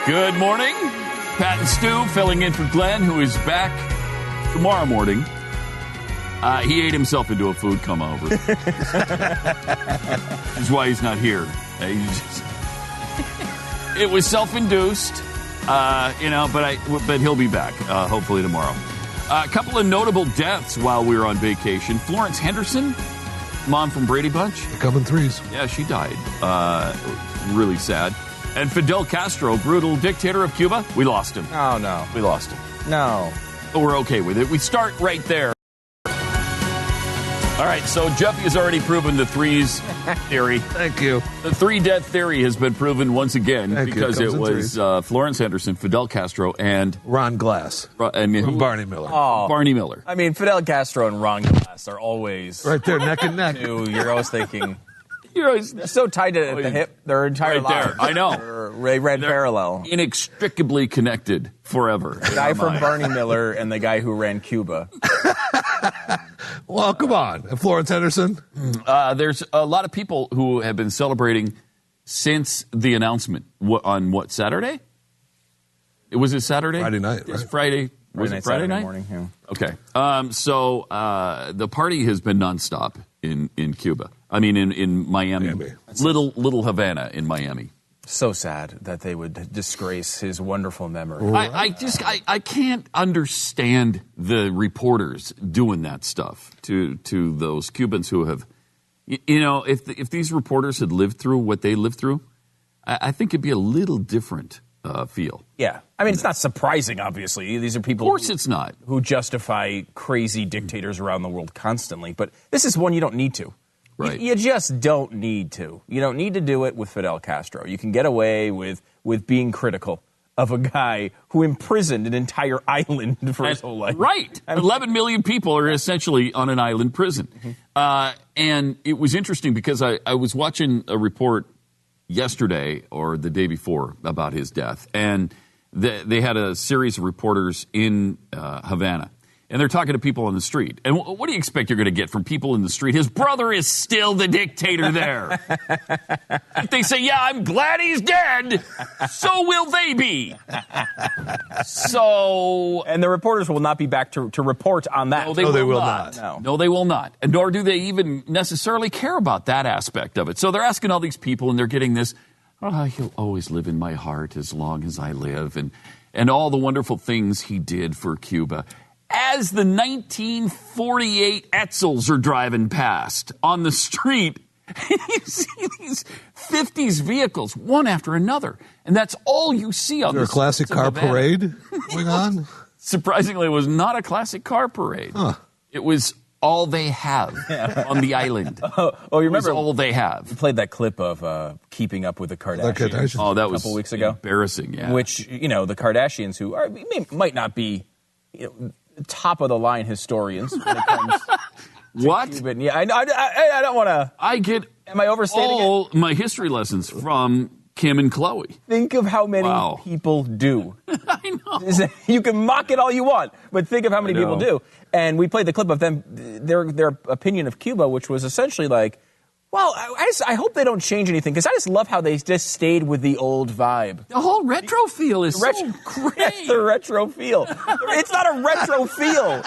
Good morning. Pat and Stu filling in for Glenn, who is back tomorrow morning. He ate himself into a food coma over. That's why he's not here. It was self-induced, but he'll be back hopefully tomorrow. A couple of notable deaths while we were on vacation. Florence Henderson, mom from Brady Bunch. They come in threes. Yeah, she died. Really sad. And Fidel Castro, brutal dictator of Cuba, we lost him. Oh, no. We lost him. No. But we're okay with it. We start right there. All right, so Jeffy has already proven the threes theory. Thank you. The three-death theory has been proven once again because it in was Florence Henderson, Fidel Castro, and Ron Glass. and Barney Miller. Oh. Barney Miller. I mean, Fidel Castro and Ron Glass are always... Right there, neck and neck. You're always thinking... You're They're so tied at the hip, their entire right there. lives. I know. They ran parallel. Inextricably connected forever. The guy from Barney Miller and the guy who ran Cuba. Well, come on. Florence Henderson? There's a lot of people who have been celebrating since the announcement. On Saturday? Was it Saturday? Friday night, It's right? Friday. Was it Friday night? Morning, yeah. Okay. So the party has been nonstop in Cuba. I mean, in Miami. Little Havana in Miami. So sad that they would disgrace his wonderful memory. I can't understand the reporters doing that stuff to those Cubans who have, if these reporters had lived through what they lived through, I think it'd be a little different feel. Yeah. I mean, it's not surprising, obviously. These are people... Of course it's not. ...who justify crazy dictators around the world constantly. But this is one you don't need to. Right. You just don't need to. You don't need to do it with Fidel Castro. You can get away with being critical of a guy who imprisoned an entire island for his whole life. Right. 11 million people are essentially on an island prison. Mm-hmm. And it was interesting because I was watching a report yesterday or the day before about his death. And they had a series of reporters in Havana. And they're talking to people on the street. And what do you expect you're going to get from people in the street? His brother is still the dictator there. If they say, yeah, I'm glad he's dead, so will they be. And the reporters will not be back to report on that. No, they will not. No, they will not. And nor do they even necessarily care about that aspect of it. So they're asking all these people, and they're getting this, he'll always live in my heart as long as I live, and all the wonderful things he did for Cuba. As the 1948 Etzels are driving past on the street, you see these 50s vehicles, one after another. And that's all you see on the street. Is there a classic car parade going on? Surprisingly, it was not a classic car parade. Huh. It was all they have on the island. You remember all they have. You played that clip of Keeping Up with the Kardashians. Oh, that was a couple weeks ago. Embarrassing, yeah. Which, the Kardashians, who might not be... top of the line historians when it comes what? Cuban. Yeah, I don't want to. I get. Am I overstating all my history lessons from Kim and Chloe? Think of how many people do. I know. You can mock it all you want, but think of how many people do. And we played the clip of them, their opinion of Cuba, which was essentially like, well, I hope they don't change anything, because I just love how they just stayed with the old vibe. The whole retro feel is so great. The retro feel. It's not a retro feel.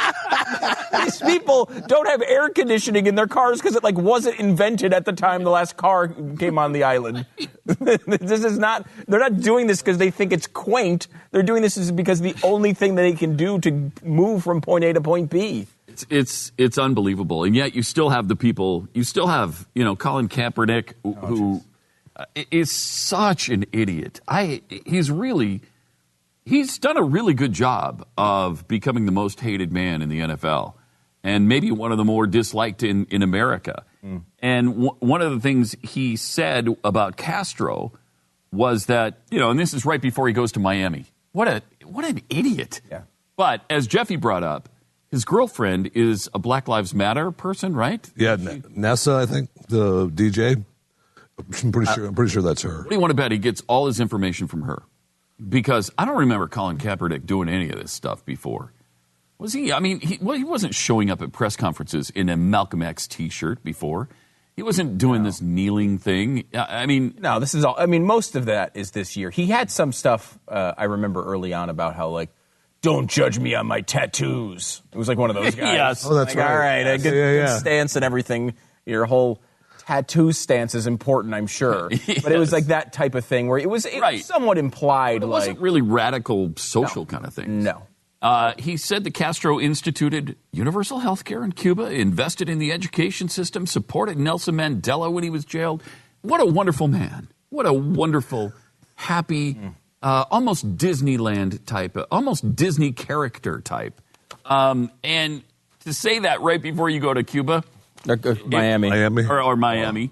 These people don't have air conditioning in their cars because it wasn't invented at the time the last car came on the island. This is not. They're not doing this because they think it's quaint. They're doing this because the only thing that they can do to move from point A to point B. It's unbelievable, and yet you still have the people. You still have Colin Kaepernick, who is such an idiot. He's done a really good job of becoming the most hated man in the NFL, and maybe one of the more disliked in America. Mm. And one of the things he said about Castro was that and this is right before he goes to Miami. What an idiot! Yeah. But as Jeffy brought up, his girlfriend is a Black Lives Matter person, right? Yeah, Nessa, I think, the DJ. I'm pretty sure that's her. What do you want to bet he gets all his information from her? Because I don't remember Colin Kaepernick doing any of this stuff before. Was he? I mean, he wasn't showing up at press conferences in a Malcolm X T-shirt before. He wasn't doing this kneeling thing. I mean, No, this is all. I mean, most of that is this year. He had some stuff I remember early on about how, like, don't judge me on my tattoos. It was like one of those guys. Yes. Oh, that's like, right. All right, a good stance and everything. Your whole tattoo stance is important, I'm sure. Yes. But it was like that type of thing where it was somewhat implied. it wasn't really radical social kind of thing. No. He said that Castro instituted universal health care in Cuba, invested in the education system, supported Nelson Mandela when he was jailed. What a wonderful man. What a wonderful, happy, almost Disneyland type, almost Disney character type. And to say that right before you go to Cuba, Miami. or Miami,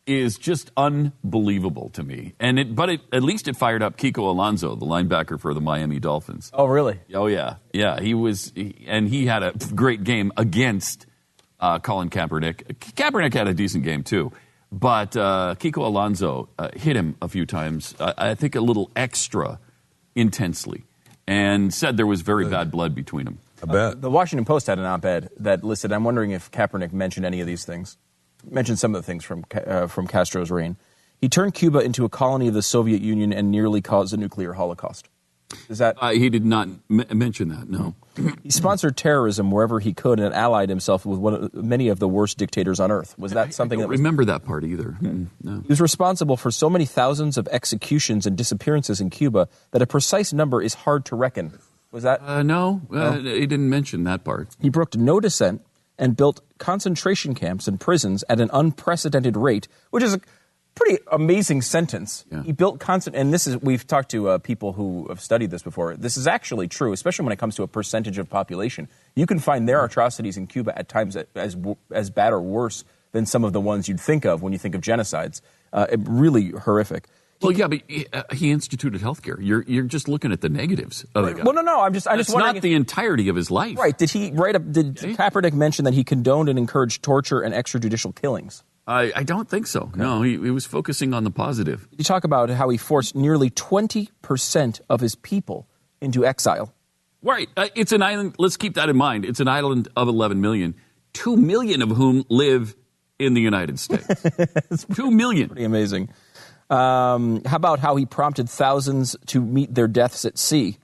is just unbelievable to me. But at least it fired up Kiko Alonso, the linebacker for the Miami Dolphins. Oh, really? Oh, yeah. Yeah, he had a great game against Colin Kaepernick. Kaepernick had a decent game, too. But Kiko Alonso hit him a few times, I think a little extra intensely, and said there was very bad blood between them. I bet. The Washington Post had an op-ed that listed, I'm wondering if Kaepernick mentioned any of these things. Mentioned some of the things from Castro's reign. He turned Cuba into a colony of the Soviet Union and nearly caused a nuclear holocaust. Is that? He did not mention that, no. He sponsored terrorism wherever he could and allied himself with many of the worst dictators on earth. Was that something I that don't was... remember that part either. No. He was responsible for so many thousands of executions and disappearances in Cuba that a precise number is hard to reckon. Was that? No, he didn't mention that part. He brooked no dissent and built concentration camps and prisons at an unprecedented rate, which is a pretty amazing sentence. Yeah. He built and this is, we've talked to people who have studied this before. This is actually true, especially when it comes to a percentage of population. You can find their atrocities in Cuba at times as bad or worse than some of the ones you'd think of when you think of genocides. Really horrific. Well, yeah, but he instituted healthcare. You're just looking at the negatives of the guy. Well, no. I'm just It's wondering. not the entirety of his life. Right. Did Kaepernick mention that he condoned and encouraged torture and extrajudicial killings? I don't think so. Okay. No, he was focusing on the positive. Did he talk about how he forced nearly 20% of his people into exile? Right. It's an island. Let's keep that in mind. It's an island of 11 million, 2 million of whom live in the United States. 2 million. Pretty amazing. How about how he prompted thousands to meet their deaths at sea?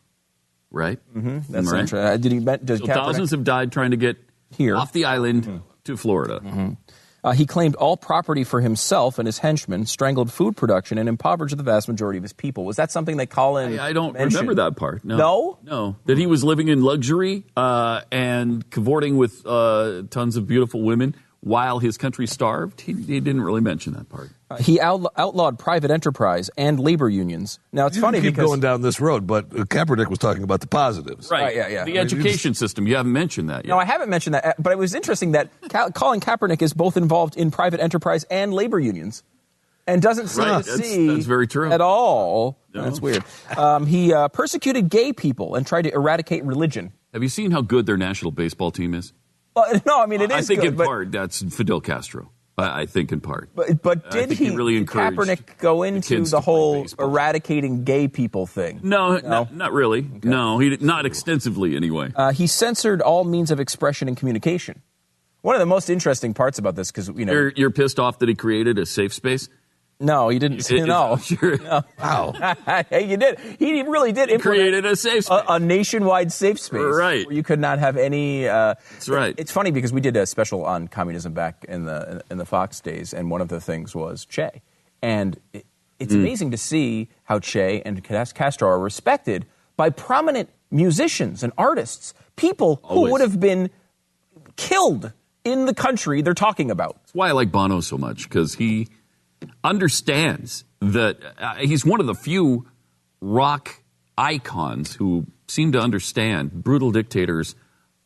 Right. Mm-hmm. That's right. interesting. So thousands have died trying to get here off the island to Florida. He claimed all property for himself and his henchmen, strangled food production, and impoverished the vast majority of his people. Was that something that Colin I don't mentioned? remember that part. No? No. That he was living in luxury and cavorting with tons of beautiful women while his country starved? He didn't really mention that part. He outlawed private enterprise and labor unions. Now, it's funny keep because... going down this road, but Kaepernick was talking about the positives. Right. Yeah. The education system. You haven't mentioned that yet. No, I haven't mentioned that, but it was interesting that Colin Kaepernick is both involved in private enterprise and labor unions and doesn't seem to see that's very true. at all. No. That's weird. He persecuted gay people and tried to eradicate religion. Have you seen how good their national baseball team is? Well, no, I mean, it is I think good, in part that's Fidel Castro. I think in part. But did he really encouraged Kaepernick go into kids the to play whole baseball. eradicating gay people thing? No, not really. Okay. No, he did, not extensively anyway. He censored all means of expression and communication. One of the most interesting parts about this, because you're pissed off that he created a safe space. No, he didn't. No, sure. No. Wow. Hey, you did. He really did implement Created a safe space. a nationwide safe space, Right. Where you could not have any. That's right. It's funny because we did a special on communism back in the Fox days, and one of the things was Che, and it's amazing to see how Che and Castro are respected by prominent musicians and artists, people who would have been killed in the country they're talking about. That's why I like Bono so much, because he understands that he's one of the few rock icons who seem to understand brutal dictators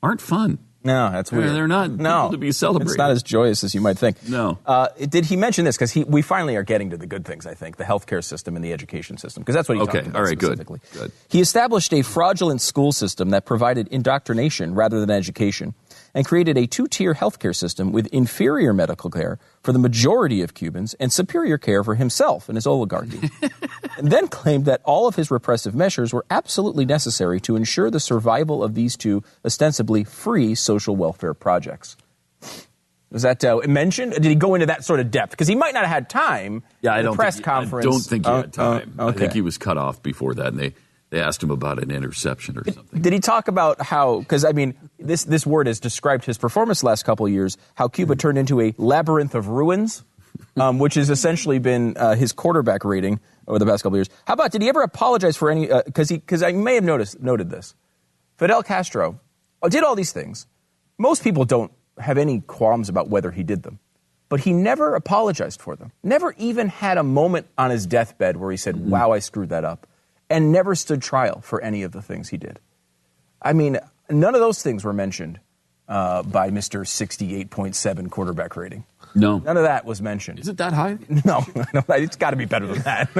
aren't fun. No, that's weird. They're not people to be celebrated. It's not as joyous as you might think. No. Did he mention this? Because we finally are getting to the good things, I think, the healthcare system and the education system, because that's what he talked about all right, specifically. Good. He established a fraudulent school system that provided indoctrination rather than education, and created a two-tier healthcare system with inferior medical care for the majority of Cubans and superior care for himself and his oligarchy. And then claimed that all of his repressive measures were absolutely necessary to ensure the survival of these two ostensibly free social welfare projects. Was that mentioned? Did he go into that sort of depth? Because he might not have had time. Yeah, I don't press think conference. I don't think he had time. Okay. I think he was cut off before that, and they asked him about an interception or something. Did he talk about how, because, I mean, this word has described his performance the last couple of years, how Cuba turned into a labyrinth of ruins, which has essentially been his quarterback rating over the past couple of years. How about, did he ever apologize for any, because I may have noted this. Fidel Castro did all these things. Most people don't have any qualms about whether he did them. But he never apologized for them. Never even had a moment on his deathbed where he said, wow, I screwed that up. And never stood trial for any of the things he did. I mean, none of those things were mentioned by Mr. 68.7 quarterback rating. No. None of that was mentioned. Is it that high? No, it's got to be better than that.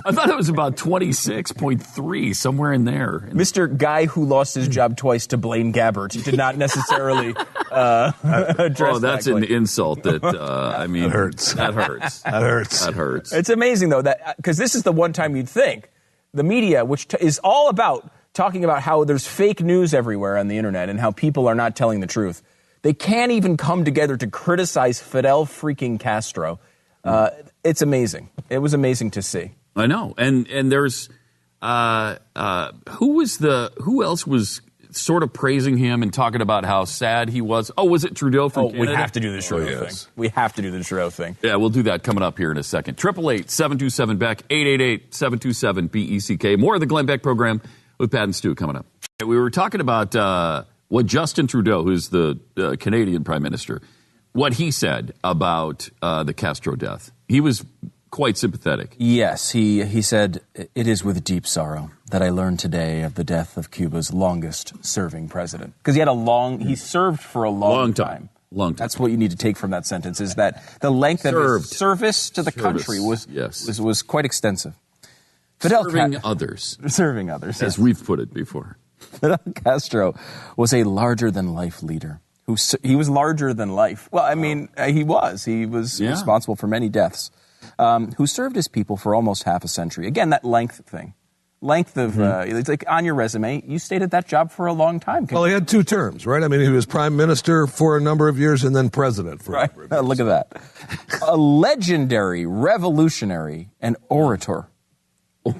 I thought it was about 26.3, somewhere in there. Mr. Guy who lost his job twice to Blaine Gabbert did not necessarily address that's an insult that, I mean. That hurts. That hurts. That hurts. That hurts. It's amazing, though, that because this is the one time you'd think the media, which is all about talking about how there's fake news everywhere on the internet and how people are not telling the truth. They can't even come together to criticize Fidel freaking Castro. It's amazing. It was amazing to see. I know. And there's who else was sort of praising him and talking about how sad he was? Oh, was it Trudeau from Canada? We have to do the Trudeau thing. We have to do the Trudeau thing. Yeah, we'll do that coming up here in a second. 888-727-BECK, 888-727-BECK. More of the Glenn Beck program with Pat and Stu coming up. We were talking about what Justin Trudeau, who's the Canadian Prime Minister, what he said about the Castro death. He was quite sympathetic. Yes, he said, "It is with deep sorrow that I learned today of the death of Cuba's longest-serving president." Because he served for a long time. Long time. That's what you need to take from that sentence, is that the length of his service to the country was quite extensive. Serving others. Serving others. As we've put it before. Fidel Castro was a larger-than-life leader. He was larger than life. Well, I mean, he was. He was responsible for many deaths. Who served his people for almost half a century. Again, that length thing. Length of, it's like on your resume, you stayed at that job for a long time. Well, he had 2 terms, right? I mean, he was prime minister for a number of years and then president for a number of years. Look at that. A legendary revolutionary and orator.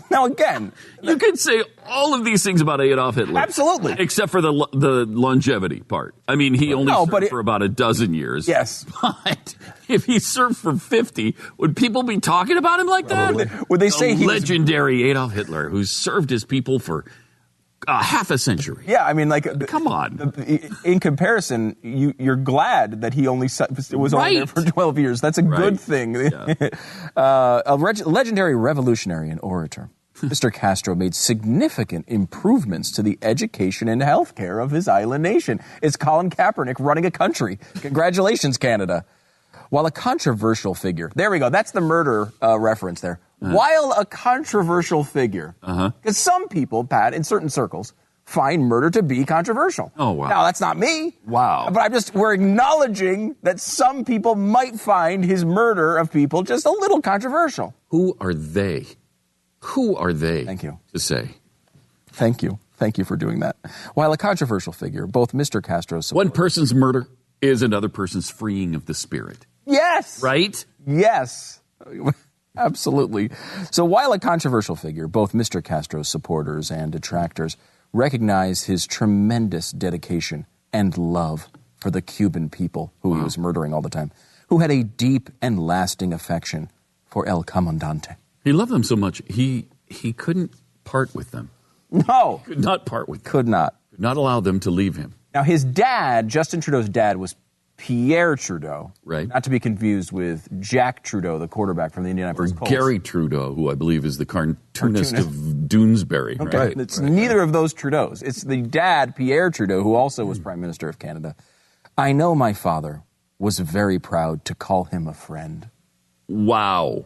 Now, again, you could say all of these things about Adolf Hitler. Absolutely. Except for the longevity part. I mean, he only served for about a dozen years. Yes. But if he served for 50, would people be talking about him like that? Would they say he legendary Adolf Hitler, who served his people for half a century? Yeah, I mean, like, come on. In comparison, you're glad that he only was only there for 12 years. That's a good thing. Yeah. A legendary revolutionary and orator. Mr. Castro made significant improvements to the education and health care of his island nation. It's Colin Kaepernick running a country. Congratulations, Canada. While a controversial figure, there we go, that's the murder reference there. While a controversial figure, because some people, Pat, in certain circles, find murder to be controversial. Oh, wow. Now, that's not me. Wow. But we're acknowledging that some people might find his murder of people just a little controversial. Who are they? Who are they? Thank you. To say? Thank you. Thank you for doing that. While a controversial figure, both Mr. Castro's... One person's murder is another person's freeing of the spirit. Yes. Right? Yes. Absolutely. So while a controversial figure, both Mr. Castro's supporters and detractors recognize his tremendous dedication and love for the Cuban people who he was murdering all the time, who had a deep and lasting affection for El Comandante. He loved them so much, he couldn't part with them. No. Could not part with them. Could not. Could not allow them to leave him. Now, his dad, Justin Trudeau's dad, was Pierre Trudeau. Right. Not to be confused with Jack Trudeau, the quarterback from the Indianapolis Colts. Gary Trudeau, who I believe is the cartoonist of Doonesbury. Okay. Right. It's neither of those Trudeaus. It's the dad, Pierre Trudeau, who also was Prime Minister of Canada. I know my father was very proud to call him a friend. Wow.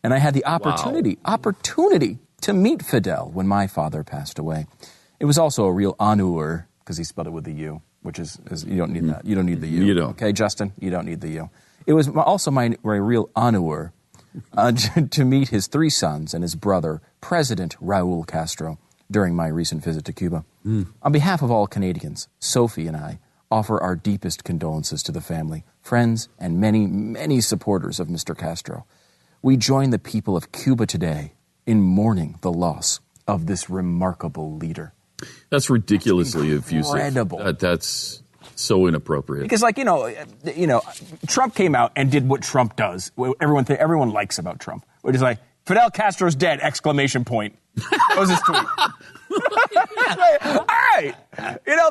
And I had the opportunity to meet Fidel when my father passed away. It was also a real honneur, because he spelled it with a U, which is you don't need that. You don't need the U. You don't. Okay, Justin? You don't need the U. It was also my real honneur to meet his 3 sons and his brother, President Raul Castro, during my recent visit to Cuba. On behalf of all Canadians, Sophie and I offer our deepest condolences to the family, friends, and many, many supporters of Mr. Castro. We join the people of Cuba today in mourning the loss of this remarkable leader. That's ridiculously incredible. effusive. That's so inappropriate. Because, like, Trump came out and did what Trump does. Everyone likes about Trump. Which is like, Fidel Castro's dead, exclamation point. That was his tweet. All right.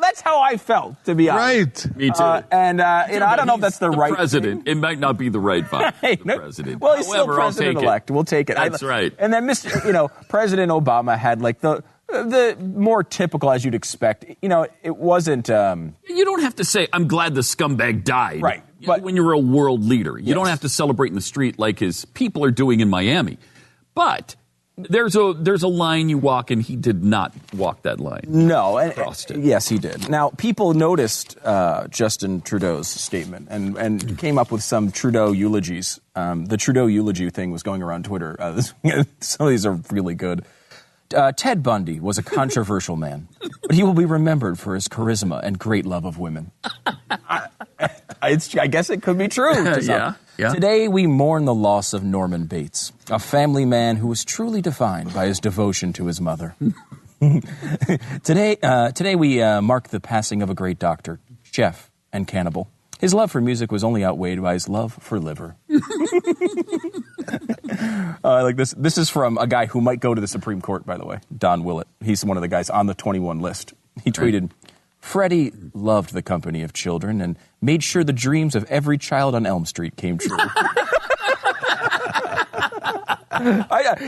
That's how I felt, to be honest. Right. Me too. I don't know if that's the right president. thing. It might not be the right vibe. The president. Well, he's However, still president-elect. We'll take it. That's right. And then, President Obama had, like, the more typical, as you'd expect. It wasn't... You don't have to say, I'm glad the scumbag died. Right. But when you're a world leader, you don't have to celebrate in the street like his people are doing in Miami. But there's a line you walk, and he did not walk that line. No. Crossed it. Yes, he did. Now, people noticed Justin Trudeau's statement and came up with some Trudeau eulogies. The Trudeau eulogy thing was going around Twitter. Some of these are really good. Ted Bundy was a controversial man, but he will be remembered for his charisma and great love of women. I guess it could be true. Yeah. Today we mourn the loss of Norman Bates, a family man who was truly defined by his devotion to his mother. Today we mark the passing of a great doctor, chef, and cannibal. His love for music was only outweighed by his love for liver. Like this. This is from a guy who might go to the Supreme Court, by the way, Don Willett. He's one of the guys on the 21 list. He tweeted, Freddie loved the company of children and made sure the dreams of every child on Elm Street came true.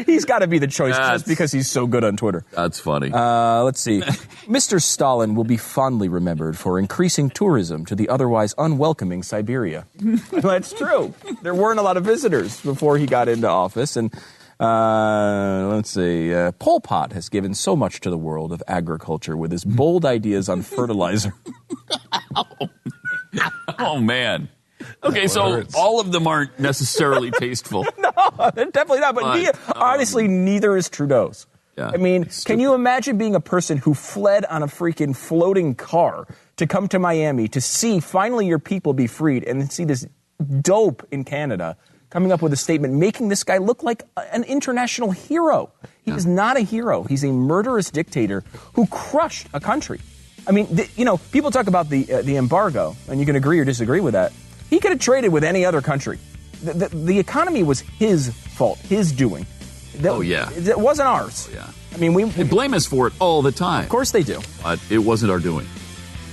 He's got to be the choice just because he's so good on Twitter. That's funny. Let's see. Mr. Stalin will be fondly remembered for increasing tourism to the otherwise unwelcoming Siberia. That's true. There weren't a lot of visitors before he got into office. And let's see. Pol Pot has given so much to the world of agriculture with his bold ideas on fertilizer. Oh, man. Okay, so all of them aren't necessarily tasteful. No, definitely not. But honestly, neither is Trudeau's. Yeah, I mean, can you imagine being a person who fled on a freaking floating car to come to Miami to see finally your people be freed and then see this dope in Canada coming up with a statement making this guy look like an international hero? He is not a hero. He's a murderous dictator who crushed a country. I mean, people talk about the embargo, and you can agree or disagree with that. He could have traded with any other country. The economy was his fault, his doing. It wasn't ours. Oh, yeah. I mean, they blame us for it all the time. Of course they do. But it wasn't our doing.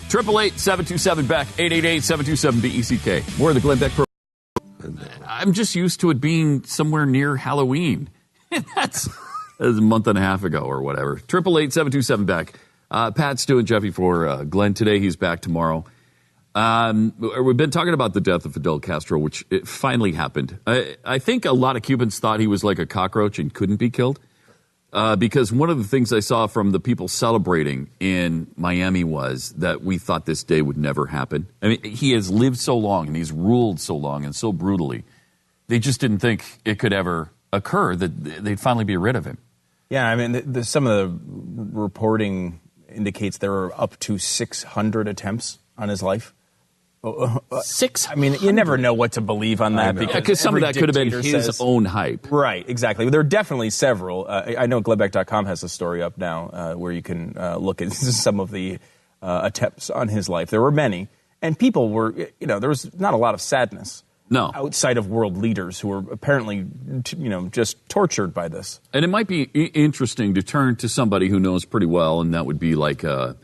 888-727-BECK, 888-727-BECK. More of the Glenn Beck program. I'm just used to it being somewhere near Halloween. That's a month and a half ago or whatever. 888-727-BECK. Pat, Stu, and Jeffy for Glenn today. He's back tomorrow. We've been talking about the death of Fidel Castro, which it finally happened. I think a lot of Cubans thought he was like a cockroach and couldn't be killed. Because one of the things I saw from the people celebrating in Miami was that we thought this day would never happen. I mean, he has lived so long and he's ruled so long and so brutally. They just didn't think it could ever occur that they'd finally be rid of him. Yeah, I mean, some of the reporting indicates there were up to 600 attempts on his life. 600? I mean, you never know what to believe on that. Because some of that could have been his own hype. Right, exactly. There are definitely several. I know GlennBeck.com has a story up now where you can look at some of the attempts on his life. There were many. And people were, there was not a lot of sadness. No. Outside of world leaders who were apparently, just tortured by this. And it might be interesting to turn to somebody who knows pretty well, and that would be like a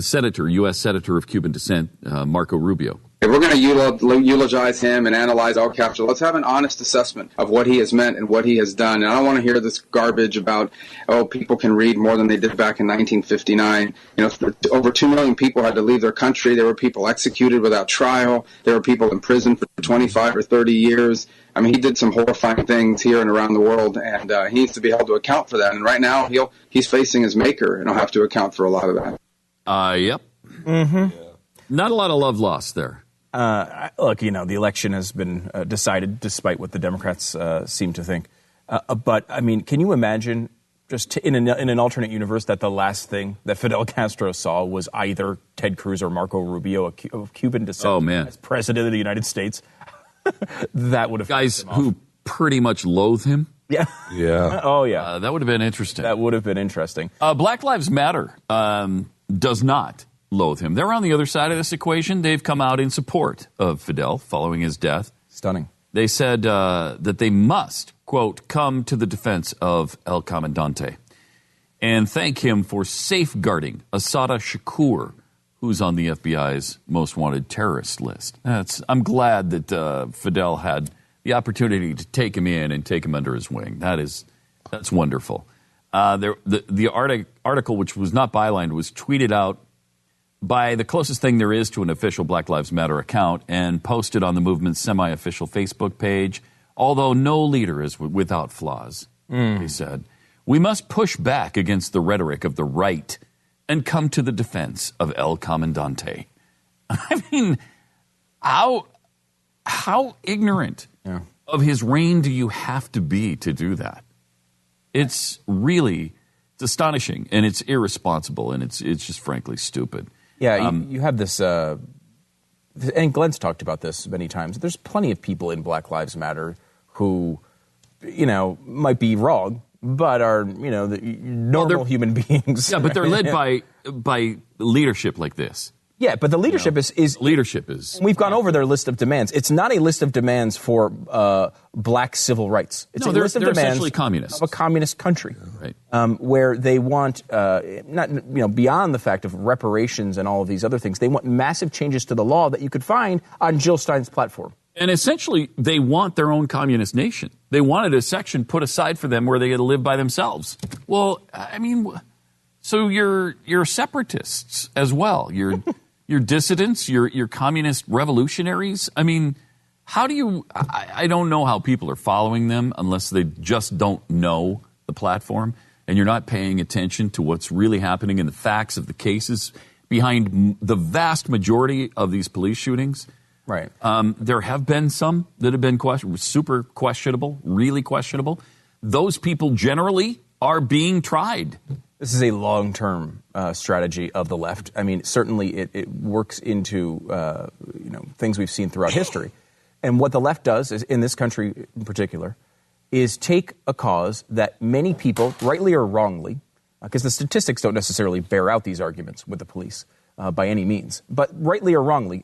senator, U.S. Senator of Cuban descent, Marco Rubio. If we're going to eulogize him and analyze El Castro, let's have an honest assessment of what he has meant and what he has done. And I don't want to hear this garbage about, people can read more than they did back in 1959. Over 2 million people had to leave their country. There were people executed without trial. There were people in prison for 25 or 30 years. I mean, he did some horrifying things here and around the world, and he needs to be held to account for that. And right now, he's facing his maker, and he'll have to account for a lot of that. Yep. Mm-hmm. Yeah. Not a lot of love lost there. Look, the election has been decided despite what the Democrats seem to think. But, I mean, can you imagine just in an alternate universe, that the last thing that Fidel Castro saw was either Ted Cruz or Marco Rubio of Cuban descent as president of the United States, that would have guys who pretty much loathe him. Yeah. Yeah. Oh, yeah. That would have been interesting. That would have been interesting. Black Lives Matter does not loathe him. They're on the other side of this equation. They've come out in support of Fidel following his death. Stunning. They said that they must, quote, come to the defense of El Comandante and thank him for safeguarding Assata Shakur, who's on the FBI's most wanted terrorist list. I'm glad that Fidel had the opportunity to take him in and take him under his wing. That's wonderful. The article, which was not bylined, was tweeted out by the closest thing there is to an official Black Lives Matter account and posted on the movement's semi-official Facebook page, although no leader is without flaws, he said. We must push back against the rhetoric of the right and come to the defense of El Comandante. I mean, how ignorant of his reign do you have to be to do that? It's astonishing, and it's irresponsible, and it's just frankly stupid. Yeah, you have this, and Glenn's talked about this many times. There's plenty of people in Black Lives Matter who, might be wrong, but are, the normal human beings. Yeah, but they're led by leadership like this. Yeah, but the leadership is leadership is. We've gone over their list of demands. It's not a list of demands for black civil rights. It's a list of demands essentially communists. of a communist country, right? Where they want not beyond the fact of reparations and all of these other things. They want massive changes to the law that you could find on Jill Stein's platform. And essentially, they want their own communist nation. They wanted a section put aside for them where they had to live by themselves. Well, I mean, so you're separatists as well. You're dissidents, you're communist revolutionaries. I mean, how do you... I don't know how people are following them unless they just don't know the platform and you're not paying attention to what's really happening and the facts of the cases behind the vast majority of these police shootings. Right. There have been some that have been super questionable, really questionable. Those people generally are being tried. This is a long-term strategy of the left. I mean, certainly it works into things we've seen throughout history. And what the left does, is, in this country in particular, is take a cause that many people, rightly or wrongly, because the statistics don't necessarily bear out these arguments with the police by any means, but rightly or wrongly,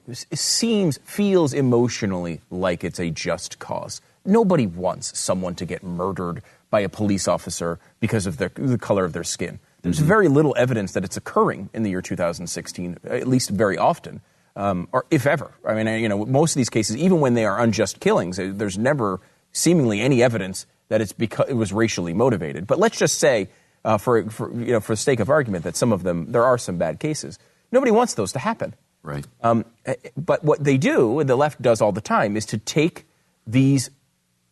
feels emotionally like it's a just cause. Nobody wants someone to get murdered by a police officer because of the color of their skin. There's very little evidence that it's occurring in the year 2016, at least very often, or if ever. I mean, most of these cases, even when they are unjust killings, there's never seemingly any evidence that it's because it was racially motivated. But let's just say, for the sake of argument, that some of them, there are some bad cases. Nobody wants those to happen. Right. But what they do, and the left does all the time, is to take these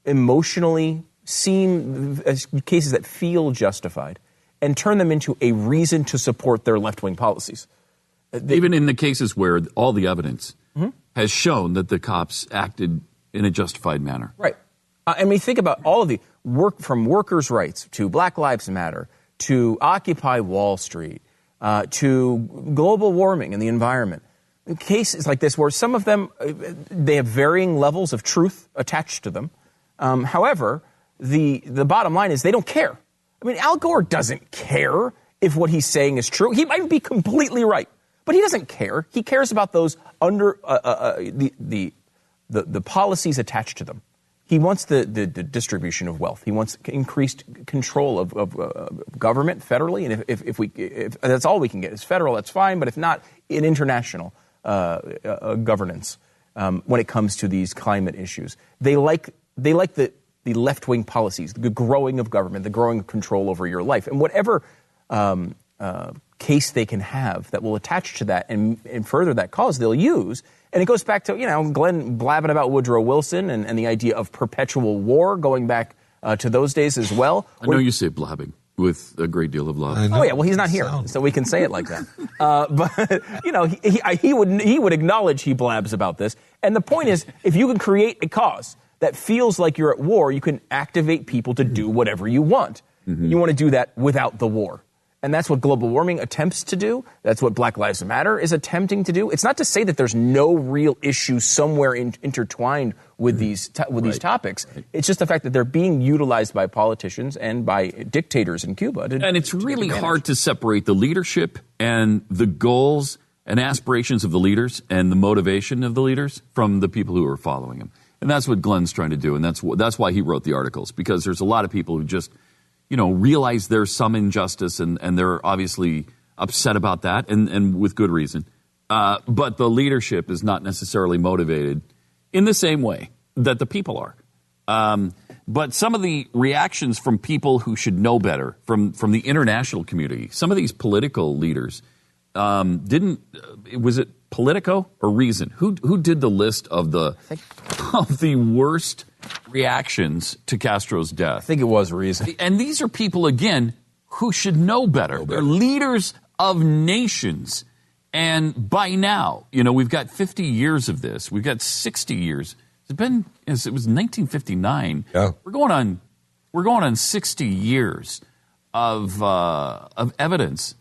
emotionally cases that feel justified and turn them into a reason to support their left-wing policies. Even in the cases where all the evidence has shown that the cops acted in a justified manner. Right. I mean, think about all of the work, from workers' rights to Black Lives Matter to Occupy Wall Street to global warming and the environment. Cases like this where some of them, they have varying levels of truth attached to them. However, the bottom line is they don't care. I mean, Al Gore doesn't care if what he's saying is true. He might be completely right, but he doesn't care. He cares about those under the policies attached to them. He wants the distribution of wealth. He wants increased control of government federally, and if that's all we can get is federal, that's fine. But if not, in international governance when it comes to these climate issues, they like the left-wing policies, the growing of government, the growing of control over your life, and whatever case they can have that will attach to that and further that cause, they'll use. And it goes back to, Glenn blabbing about Woodrow Wilson and the idea of perpetual war, going back to those days as well. I know you say blabbing with a great deal of love. Oh, yeah, well, he's not here, so we can say it like that. But, he would acknowledge he blabs about this. And the point is, if you can create a cause that feels like you're at war, you can activate people to do whatever you want. You want to do that without the war. And that's what global warming attempts to do. That's what Black Lives Matter is attempting to do. It's not to say that there's no real issue somewhere intertwined with these topics. Right. It's just the fact that they're being utilized by politicians and by dictators in Cuba. And it's really hard to separate the leadership and the goals and aspirations of the leaders and the motivation of the leaders from the people who are following them. And that's what Glenn's trying to do. And that's why he wrote the articles, because there's a lot of people who just realize there's some injustice, and they're obviously upset about that, and with good reason. But the leadership is not necessarily motivated in the same way that the people are. But some of the reactions from people who should know better, from the international community, some of these political leaders was it Politico or Reason? Who did the list of the worst reactions to Castro's death? I think it was Reason. And these are people, again, who should know better. They're leaders of nations. And by now, we've got 50 years of this. We've got 60 years. It was 1959. Yeah. We're going on 60 years of evidence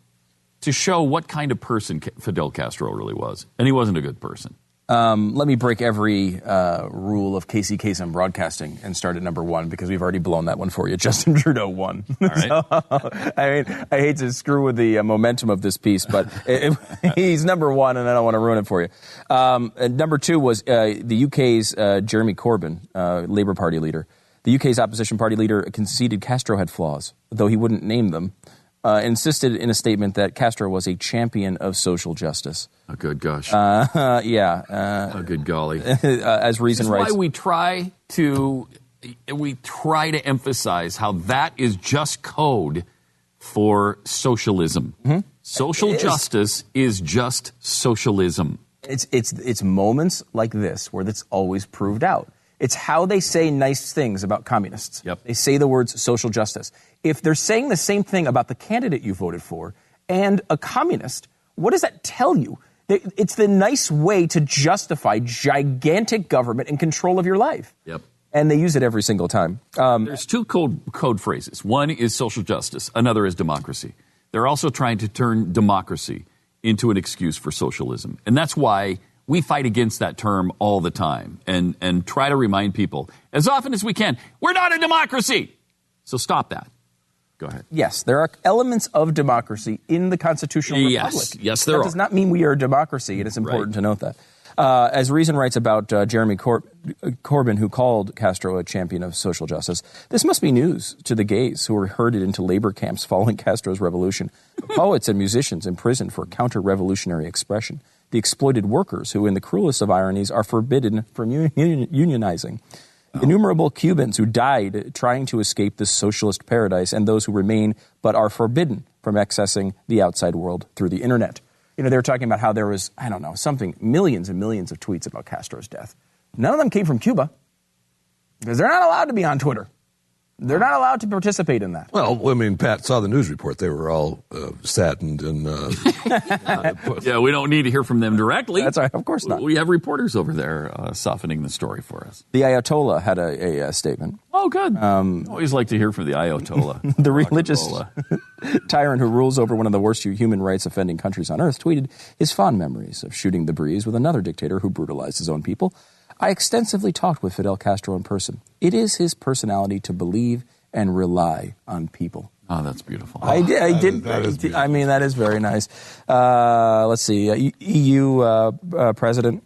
to show what kind of person Fidel Castro really was. And he wasn't a good person. Let me break every rule of KC broadcasting and start at number one, because we've already blown that one for you. Justin Trudeau won. All right. So, I hate to screw with the momentum of this piece, but he's number one, and I don't want to ruin it for you. Number two was the UK's Jeremy Corbyn, Labour Party leader. The UK's opposition party leader conceded Castro had flaws, though he wouldn't name them. Insisted in a statement that Castro was a champion of social justice. Oh, good gosh. Oh, good golly. As Reason writes. That's why we try to emphasize how that is just code for socialism. Mm-hmm. Social justice is just socialism. It's moments like this where that's always proved out. It's how they say nice things about communists. Yep. They say the words social justice. If they're saying the same thing about the candidate you voted for and a communist, what does that tell you? It's the nice way to justify gigantic government and control of your life. Yep. And they use it every single time. There's two code phrases. One is social justice. Another is democracy. They're also trying to turn democracy into an excuse for socialism. And that's why we fight against that term all the time and try to remind people as often as we can, we're not a democracy. So stop that. Go ahead. Yes, there are elements of democracy in the constitutional republic. Yes, there are. That does not mean we are a democracy, and it's important to note that. As Reason writes about Jeremy Corbyn, who called Castro a champion of social justice, this must be news to the gays who were herded into labor camps following Castro's revolution, poets and musicians imprisoned for counter-revolutionary expression, the exploited workers who, in the cruelest of ironies, are forbidden from unionizing. Innumerable Cubans who died trying to escape this socialist paradise, and those who remain but are forbidden from accessing the outside world through the internet. They were talking about how there was, millions and millions of tweets about Castro's death. None of them came from Cuba, because they're not allowed to be on Twitter. They're not allowed to participate in that. Well, Pat saw the news report. They were all saddened and... yeah, we don't need to hear from them directly. That's right, of course not. We have reporters over there softening the story for us. The Ayatollah had a statement. Oh, good. Always like to hear from the Ayatollah. The religious tyrant who rules over one of the worst human rights offending countries on earth tweeted his fond memories of shooting the breeze with another dictator who brutalized his own people. I extensively talked with Fidel Castro in person. It is his personality to believe and rely on people. Oh, that's beautiful. I did. I mean, that is very nice. Let's see. EU president,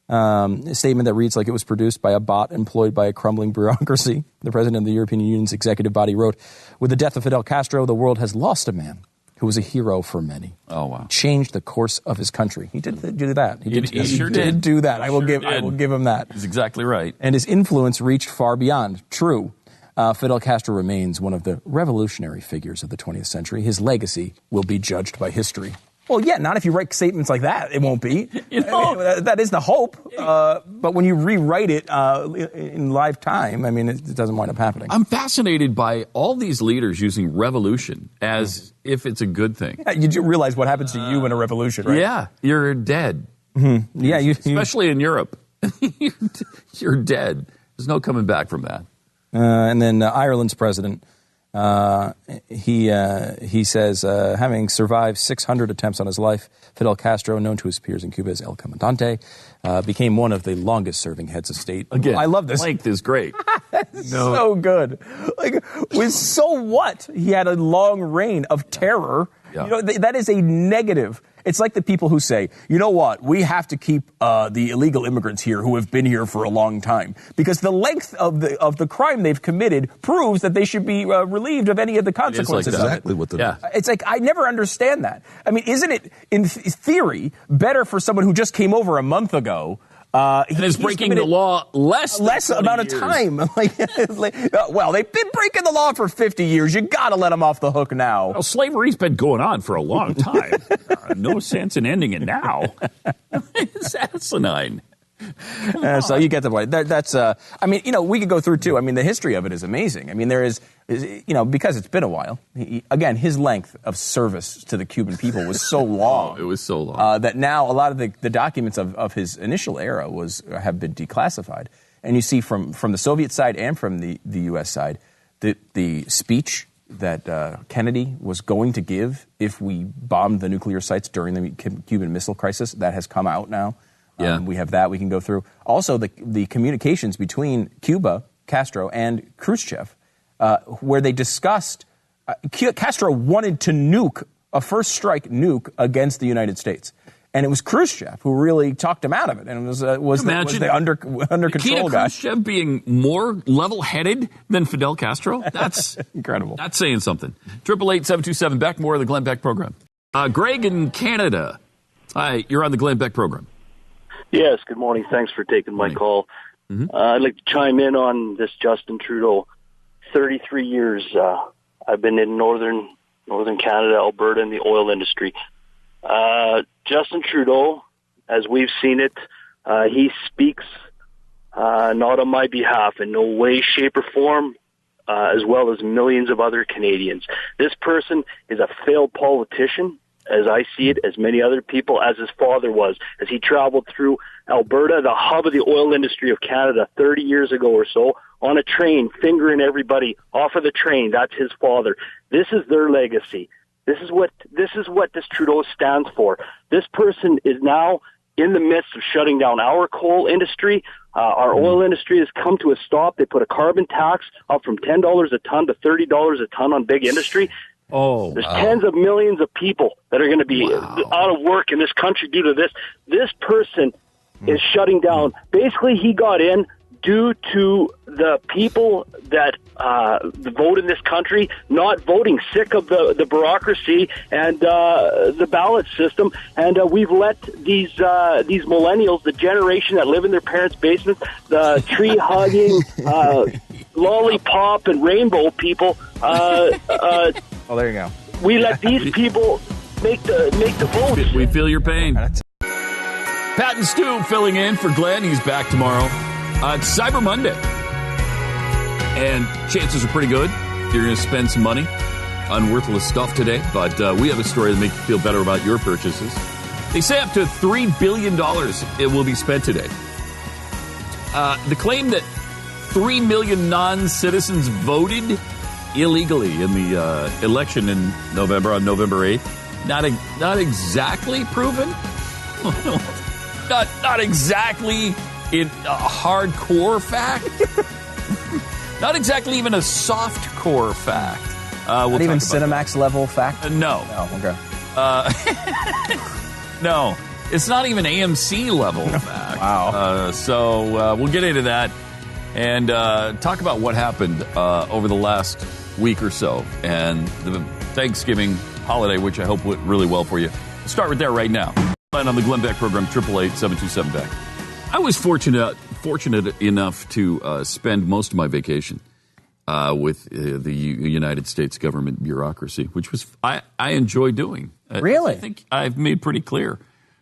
a statement that reads like it was produced by a bot employed by a crumbling bureaucracy. The president of the European Union's executive body wrote, with the death of Fidel Castro, the world has lost a man who was a hero for many. Oh, wow. Changed the course of his country. He did do that. He sure did do that. I will give him that. He's exactly right. And his influence reached far beyond. True. Fidel Castro remains one of the revolutionary figures of the 20th century. His legacy will be judged by history. Well, yeah, not if you write statements like that. It won't be. That is the hope. But when you rewrite it in live time, it doesn't wind up happening. I'm fascinated by all these leaders using revolution as if it's a good thing. Yeah, you do realize what happens to you in a revolution, right? Yeah, you're dead. Mm-hmm. Yeah, especially in Europe. You're dead. There's no coming back from that. And then Ireland's president, he says, having survived 600 attempts on his life, Fidel Castro, known to his peers in Cuba as El Comandante, became one of the longest-serving heads of state. Again, I love this. Length is great. So good. Like, with so what? He had a long reign of terror. Yeah. You know, that is a negative. It's like the people who say, you know what, we have to keep the illegal immigrants here who have been here for a long time. Because the length of the crime they've committed proves that they should be relieved of any of the consequences. That's exactly what the... It's like, I never understand that. I mean, isn't it, in theory, better for someone who just came over a month ago and is breaking the law less amount of time. Well, they've been breaking the law for 50 years. You got to let them off the hook now. Well, slavery's been going on for a long time. No sense in ending it now. It's asinine. So you get the point. That's, I mean, you know, we could go through too. I mean, the history of it is amazing. I mean, there is you know, because it's been a while. Again, his length of service to the Cuban people was so long. It was so long. That now a lot of the documents of his initial era have been declassified. And you see from the Soviet side and from the U.S. side, the speech that Kennedy was going to give if we bombed the nuclear sites during the Cuban Missile Crisis, that has come out now. Yeah. We have that we can go through. Also, the communications between Cuba, Castro, and Khrushchev, where they discussed Castro wanted to nuke a first strike nuke against the United States. And it was Khrushchev who really talked him out of it, and was the under control guy. Khrushchev being more level-headed than Fidel Castro? That's incredible. That's saying something. 888-727 Beck, more of the Glenn Beck program. Greg in Canada. Hi, you're on the Glenn Beck program. Yes, good morning. Thanks for taking my call. Mm-hmm. I'd like to chime in on this Justin Trudeau. 33 years I've been in northern Canada, Alberta, in the oil industry. Justin Trudeau, as we've seen it, he speaks not on my behalf in no way, shape, or form, as well as millions of other Canadians. This person is a failed politician, as I see it, as many other people, as his father was, as he traveled through Alberta, the hub of the oil industry of Canada 30 years ago or so, on a train, fingering everybody off of the train. That's his father. This is their legacy. This is what this Trudeau stands for. This person is now in the midst of shutting down our coal industry. Our oil industry has come to a stop. They put a carbon tax up from $10 a ton to $30 a ton on big industry. There's tens of millions of people that are going to be out of work in this country due to this. This person is shutting down. Basically, he got in due to the people that vote in this country not voting, sick of the bureaucracy and the ballot system. And we've let these millennials, the generation that live in their parents' basements, the tree-hugging, lollipop and rainbow people. Oh, there you go. We let these people make the votes. We feel your pain. Pat and Stu filling in for Glenn. He's back tomorrow. It's Cyber Monday. And chances are pretty good you're going to spend some money on worthless stuff today. But we have a story to make you feel better about your purchases. They say up to $3 billion it will be spent today. The claim that 3 million non-citizens voted illegally in the election in November, on November 8th. Not exactly proven. not exactly in a hardcore fact. Not exactly even a soft core fact. Not even Cinemax level fact? No. Oh, okay. No. It's not even AMC level fact. Wow. So we'll get into that and talk about what happened over the last week or so and the Thanksgiving holiday, which I hope went really well for you. We'll start with that right now. On the Glenn Beck program, 888-727-BECK. I was fortunate enough to spend most of my vacation with the United States government bureaucracy, which was I enjoy doing. Really? I think I've made pretty clear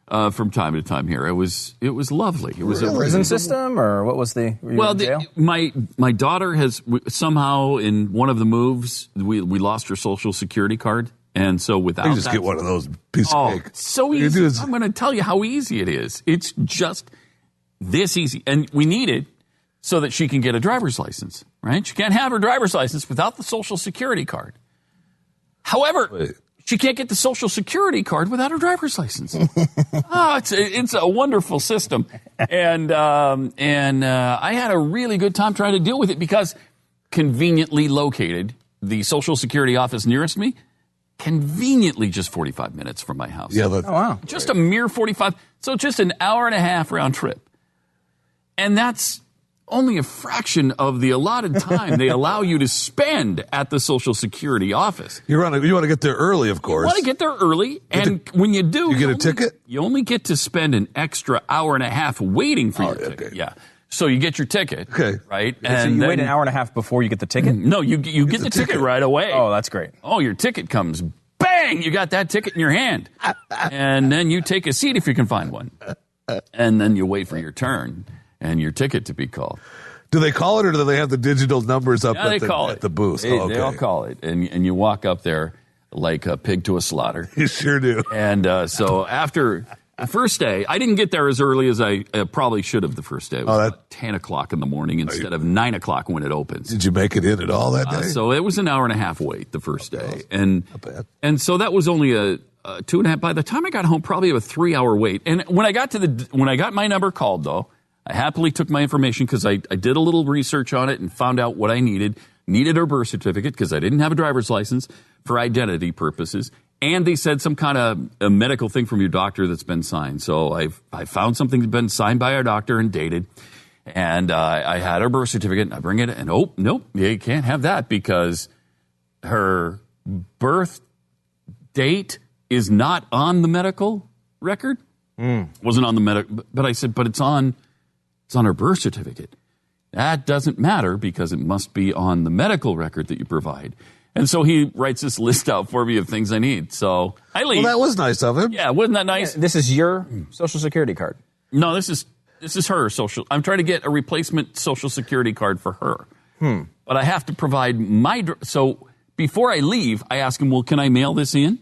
from time to time here. It was lovely. It was a prison system, or what was the? Well, my daughter has somehow in one of the moves we lost her Social Security card. And so without you just get one of those piece of cake. So easy. I'm going to tell you how easy it is. It's just this easy. And we need it so that she can get a driver's license, right? She can't have her driver's license without the Social Security card. However, she can't get the Social Security card without her driver's license. It's a wonderful system. And I had a really good time trying to deal with it because conveniently located, the Social Security office nearest me, conveniently just 45 minutes from my house. Yeah, wow. Just a mere 45. So just an hour and a half round trip. And that's only a fraction of the allotted time they allow you to spend at the Social Security office. You want to get there early, of course. You want to get there early, and when you do... You get a ticket? You only get to spend an extra hour and a half waiting for your ticket. Okay. Yeah. So you get your ticket, right? So you wait an hour and a half before you get the ticket? No, you get the ticket right away. Oh, that's great. Oh, your ticket comes, bang! You got that ticket in your hand. And then you take a seat if you can find one. And then you wait for your turn and your ticket to be called. Do they call it, or do they have the digital numbers up at the booth? They all call it. And you walk up there like a pig to a slaughter. You sure do. And so after the first day, I didn't get there as early as I probably should have the first day. It was about 10 o'clock in the morning instead of 9 o'clock when it opens. Did you make it in at all that day? So it was an hour and a half wait the first day. And not bad. And so that was only a 2.5. By the time I got home, probably a 3-hour wait. And when I got my number called, though, I happily took my information because I did a little research on it and found out what I needed. Needed her birth certificate because I didn't have a driver's license for identity purposes. And they said some kind of a medical thing from your doctor that's been signed. So I found something that's been signed by our doctor and dated. And I had her birth certificate. And I bring it, and nope, you can't have that because her birth date is not on the medical record. Wasn't on the medical, but I said, but it's on her birth certificate. That doesn't matter because it must be on the medical record that you provide. And so he writes this list out for me of things I need. So I leave. Well, that was nice of him. Yeah, wasn't that nice? This is your Social Security card. No, this is her social. I'm trying to get a replacement Social Security card for her. But I have to provide so before I leave, I ask him, well, can I mail this in?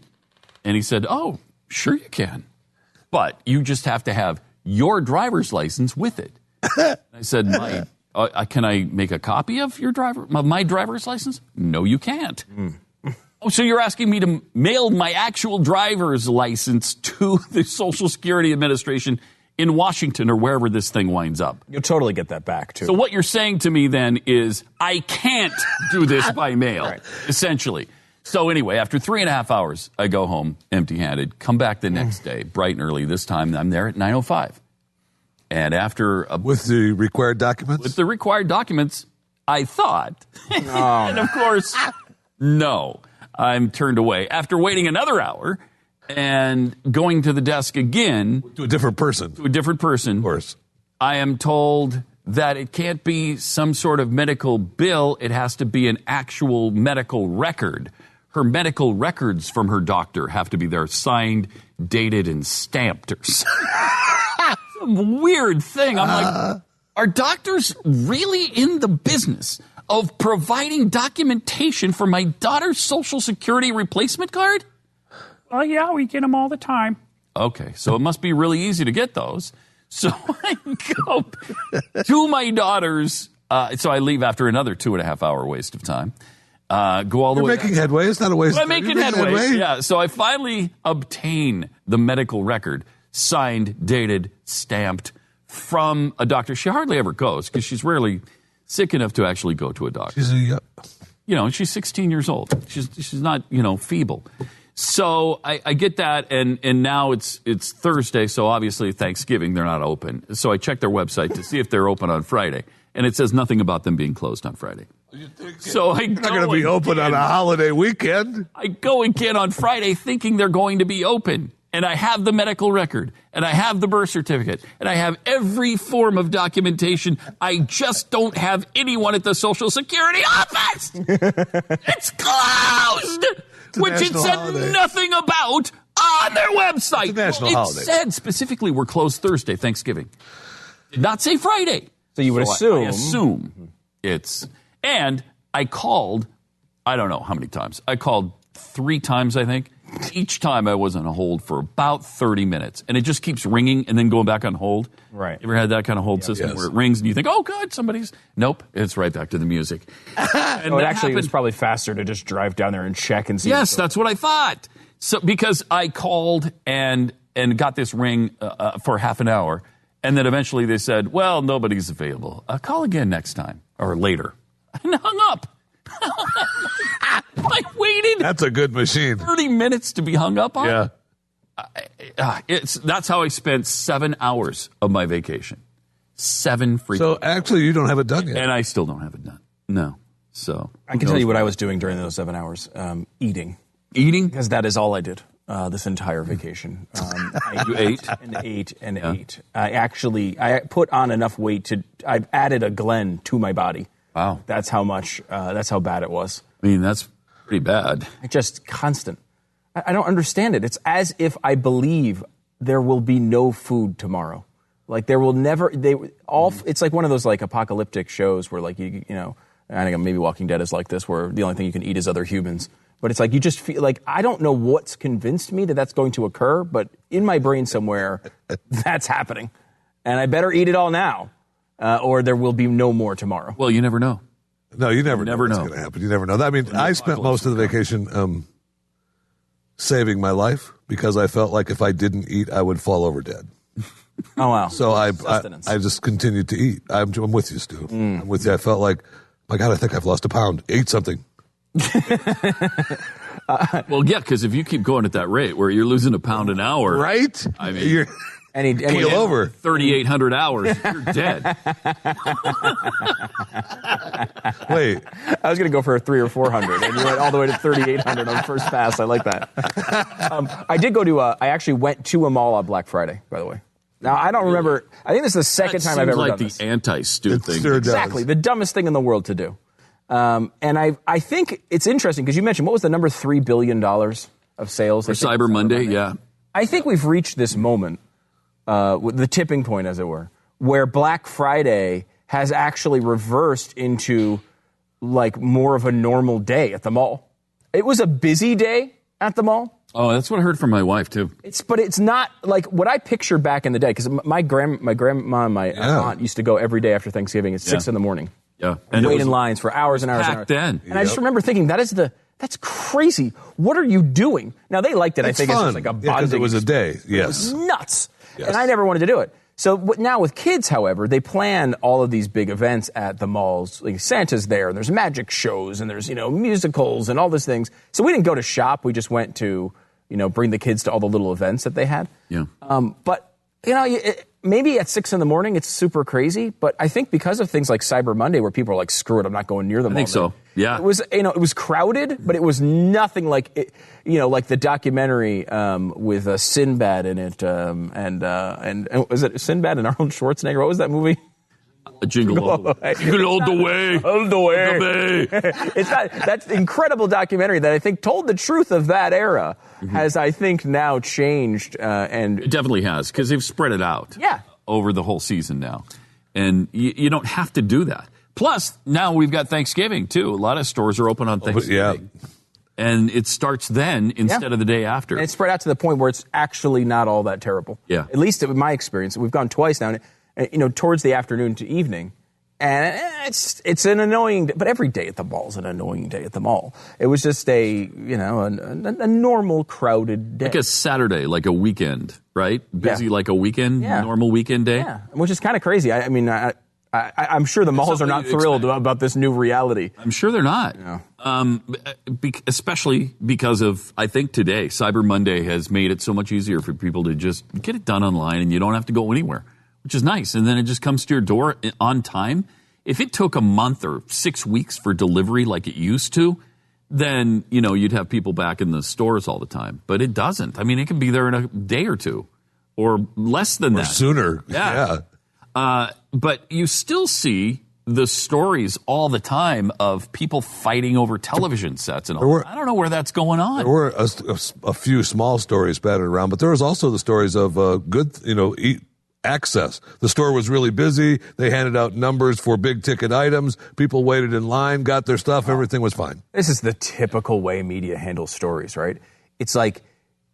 And he said, oh, sure you can. But you just have to have your driver's license with it. I said, can I make a copy of my driver's license? No, you can't. Oh, so you're asking me to mail my actual driver's license to the Social Security Administration in Washington or wherever this thing winds up? You'll totally get that back, too. So what you're saying to me then is I can't do this by mail, essentially. So anyway, after 3.5 hours, I go home empty-handed, come back the next day, bright and early. This time I'm there at 9:05. And after... With the required documents? With the required documents, I thought. And of course, no. I'm turned away. After waiting another hour and going to the desk again... To a different person. Of course. I am told that it can't be some sort of medical bill. It has to be an actual medical record. Her medical records from her doctor have to be there, signed, dated, and stamped. Some weird thing. I'm like, are doctors really in the business of providing documentation for my daughter's Social Security replacement card? Oh, yeah, we get them all the time. Okay, so it must be really easy to get those. So I go to my daughter's. So I leave after another 2.5 hour waste of time. Go all the way. You're making headway. It's not a waste. I'm making headway. Yeah. So I finally obtain the medical record, signed, dated, stamped from a doctor. She hardly ever goes because she's rarely sick enough to actually go to a doctor. She's 16 years old. She's not, feeble. So I get that, and now it's Thursday, so obviously Thanksgiving, they're not open. So I check their website to see if they're open on Friday, and it says nothing about them being closed on Friday. So They're not going to be open on a holiday weekend. I go again on Friday thinking they're going to be open, and I have the medical record, and I have the birth certificate, and I have every form of documentation. I just don't have anyone at the Social Security office. It's closed, which it said nothing about on their website. It's a national holiday. It said specifically we're closed Thursday, Thanksgiving. Did not say Friday. So you would assume. I assume it's... And I called, I don't know how many times. I called 3 times, I think. each time I was on hold for about 30 minutes, and it just keeps ringing and then going back on hold. Right. You ever had that kind of hold system where it rings and you think, oh, God, somebody's... Nope, it's right back to the music. And it actually was probably faster to just drive down there and check and see. Yes, that's what I thought. So because I called and got this ring for half an hour, and then eventually they said, well, nobody's available. Call again next time or later. And hung up. I waited. That's a good machine. 30 minutes to be hung up on? Yeah. That's how I spent 7 hours of my vacation. 7 freaking So actually, you don't have it done yet. And I still don't have it done. No. So I can tell you what I was doing during those 7 hours. Eating. Eating? Because that is all I did this entire vacation. You ate? And ate and ate. I put on enough weight I've added a Glen to my body. Wow. That's how bad it was. I mean, that's pretty bad. Just constant. I don't understand it. It's as if I believe there will be no food tomorrow. Like there will never, it's like one of those like apocalyptic shows where like, you know, I think maybe Walking Dead is like this, where the only thing you can eat is other humans. But it's like, you just feel like, I don't know what's convinced me that that's going to occur, but in my brain somewhere, that's happening. And I better eat it all now, or there will be no more tomorrow. Well, you never know. No, you never know what's know. going to happen. You never know. I mean, I spent most of the vacation saving my life because I felt like if I didn't eat, I would fall over dead. Oh, wow. So I just continued to eat. I'm with you, Stu. I'm with you. I felt like, my God, I think I've lost a pound. Eat something. Well, yeah, because if you keep going at that rate where you're losing a pound an hour. Right? I mean, you're keel over. 3,800 hours, you're dead. Wait. I was going to go for a 300 or 400, and you went all the way to 3,800 on the first pass. I like that. I did go to I actually went to a mall on Black Friday, by the way. Now, I don't remember. I think this is the second time I've ever done this. Like the anti-Stu thing. Sure exactly. The dumbest thing in the world to do. And I think it's interesting because you mentioned, what was the number $3 billion of sales? For Cyber Monday, yeah. I think we've reached this moment, the tipping point, as it were, where Black Friday has actually reversed into like more of a normal day at the mall. It was a busy day at the mall. Oh, that's what I heard from my wife, too. But it's not like what I picture back in the day, because my grandma and my aunt used to go every day after Thanksgiving at 6 in the morning. Yeah. And wait in lines for hours and hours and hours. Then. And I just remember thinking, that's crazy. What are you doing? Now, they liked it. I think fun. It's just like a bonding. Because it was a day, yes. It was nuts. Yes. And I never wanted to do it. So now with kids, however, they plan all of these big events at the malls. Like Santa's there, and there's magic shows, and there's, musicals and all these things. So we didn't go to shop. We just went to, bring the kids to all the little events that they had. Yeah. But, maybe at 6 in the morning, it's super crazy. But I think because of things like Cyber Monday, where people are like, screw it, I'm not going near them. I think so. Yeah. It was, it was crowded, but it was nothing like it, like the documentary with Sinbad in it, and was it Sinbad and Arnold Schwarzenegger? What was that movie? Jingle all the way. Jingle all the way. All the way. It's that incredible documentary that I think told the truth of that era has, I think, now changed. And it definitely has, because they've spread it out over the whole season now. And you don't have to do that. Plus, now we've got Thanksgiving, too. A lot of stores are open on Thanksgiving. Yeah. And it starts then instead of the day after. And it's spread out to the point where it's actually not all that terrible. Yeah. At least in my experience. We've gone twice now. Towards the afternoon to evening. And it's an annoying, but every day at the mall is an annoying day at the mall. It was just a normal crowded day. Like a Saturday, like a weekend, right? Busy like a weekend, normal weekend day. Yeah, which is kind of crazy. I'm sure the malls are not thrilled about this new reality. I'm sure they're not. Yeah. Especially because of, I think today, Cyber Monday has made it so much easier for people to just get it done online and you don't have to go anywhere, which is nice. And then it just comes to your door on time. If it took a month or 6 weeks for delivery like it used to, then, you'd have people back in the stores all the time. But it doesn't. I mean, it can be there in a day or two or less than that. Or sooner. Yeah. But you still see the stories all the time of people fighting over television sets and all. I don't know where that's going on. There were a few small stories battered around, but there was also the stories of good, access. The store was really busy. They handed out numbers for big ticket items. People waited in line, got their stuff. Everything was fine. This is the typical way media handles stories, right? it's like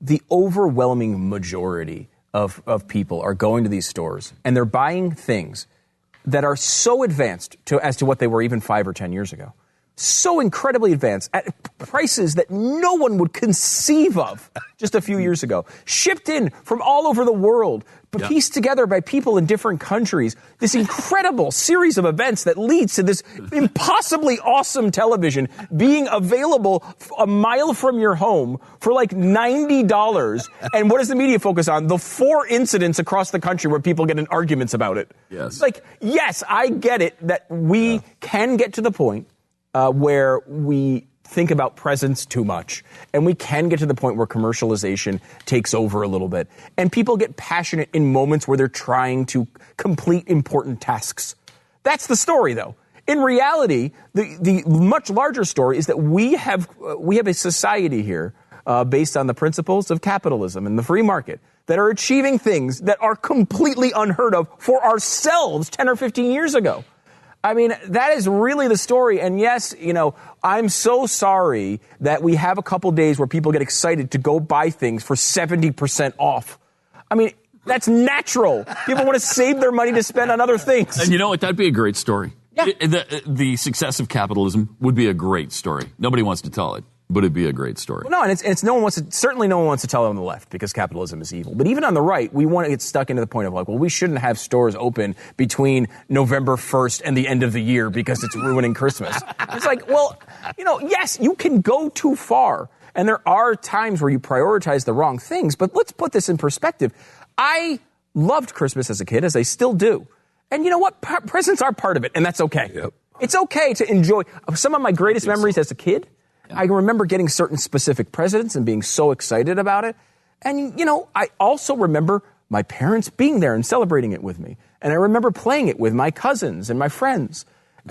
the overwhelming majority of people are going to these stores and they're buying things that are so advanced as to what they were even 5 or 10 years ago. So incredibly advanced at prices that no one would conceive of just a few years ago. Shipped in from all over the world, but pieced together by people in different countries. This incredible series of events that leads to this impossibly awesome television being available a mile from your home for like $90. And what does the media focus on? The 4 incidents across the country where people get in arguments about it. Yes. Like, yes, I get it that we can get to the point where we think about presents too much. And we can get to the point where commercialization takes over a little bit. And people get passionate in moments where they're trying to complete important tasks. That's the story, though. In reality, the much larger story is that we have a society here based on the principles of capitalism and the free market that are achieving things that are completely unheard of for ourselves 10 or 15 years ago. I mean, that is really the story. And yes, I'm so sorry that we have a couple days where people get excited to go buy things for 70% off. I mean, that's natural. People want to save their money to spend on other things. And you know what? That'd be a great story. Yeah. The success of capitalism would be a great story. Nobody wants to tell it, but it'd be a great story. Well, no, and it's no one wants to tell it on the left because capitalism is evil. But even on the right, we want to get stuck into the point of like, well, we shouldn't have stores open between November 1st and the end of the year because it's ruining Christmas. It's like, well, yes, you can go too far. And there are times where you prioritize the wrong things. But let's put this in perspective. I loved Christmas as a kid, as I still do. And you know what? Presents are part of it, and that's okay. Yep. It's okay to enjoy. Some of my greatest memories as a kid, I remember getting certain specific presents and being so excited about it. And, I also remember my parents being there and celebrating it with me. And I remember playing it with my cousins and my friends.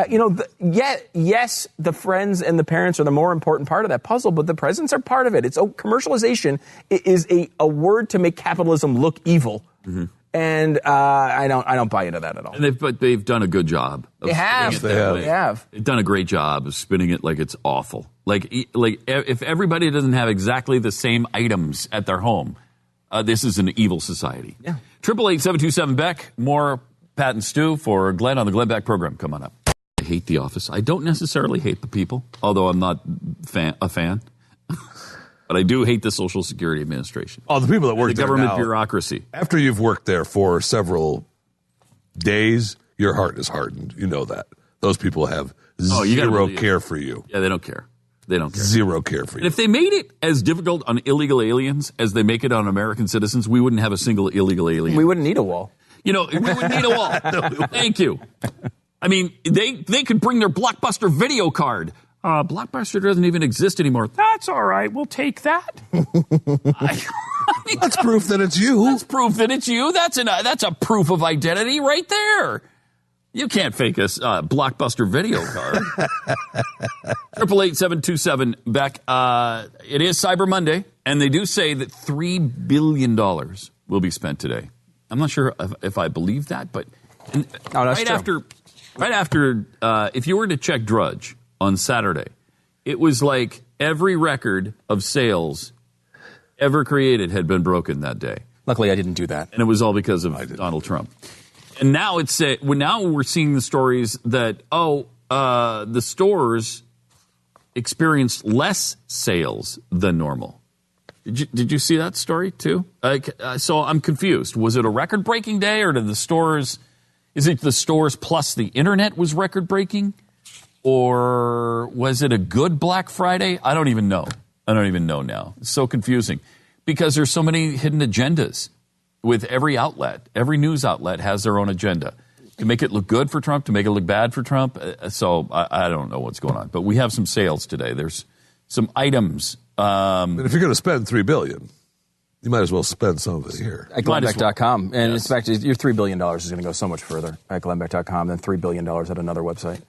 Yes, the friends and the parents are the more important part of that puzzle, but the presents are part of it. Commercialization is a word to make capitalism look evil. Mm-hmm. And I don't buy into that at all. But they've done a good job. They have. They've done a great job of spinning it like it's awful. Like if everybody doesn't have exactly the same items at their home, this is an evil society. Yeah. 888-727-BECK. More Pat and Stu for Glenn on the Glenn Beck program. Come on up. I hate The Office. I don't necessarily hate the people, although I'm not a fan. But I do hate the Social Security Administration. Oh, the people that work the there government now, bureaucracy. After you've worked there for several days, your heart is hardened. You know that. Those people have zero care for you. Yeah, they don't care. They don't care. Zero care for you. And if they made it as difficult on illegal aliens as they make it on American citizens, we wouldn't have a single illegal alien. We wouldn't need a wall. We wouldn't need a wall. Thank you. I mean, they could bring their Blockbuster video card. Blockbuster doesn't even exist anymore. That's all right. We'll take that. That's proof that it's you. That's proof that it's you. That's a proof of identity right there. You can't fake a Blockbuster video card. 888-727-BECK. It is Cyber Monday, and they do say that $3 billion will be spent today. I'm not sure if I believe that, but right after, if you were to check Drudge on Saturday, it was like every record of sales ever created had been broken that day. Luckily, I didn't do that. And it was all because of Donald Trump. And now now we're seeing the stories that, the stores experienced less sales than normal. Did you see that story too? So I'm confused. Was it a record-breaking day, or is it the stores plus the internet was record-breaking? Or was it a good Black Friday? I don't even know. Now. It's so confusing because there's so many hidden agendas with every outlet. Every news outlet has their own agenda to make it look good for Trump, to make it look bad for Trump. So I don't know what's going on. But we have some sales today. There's some items. And if you're going to spend $3 billion, you might as well spend some of it here. At GlennBeck.com. And in fact, your $3 billion is going to go so much further at GlennBeck.com than $3 billion at another website.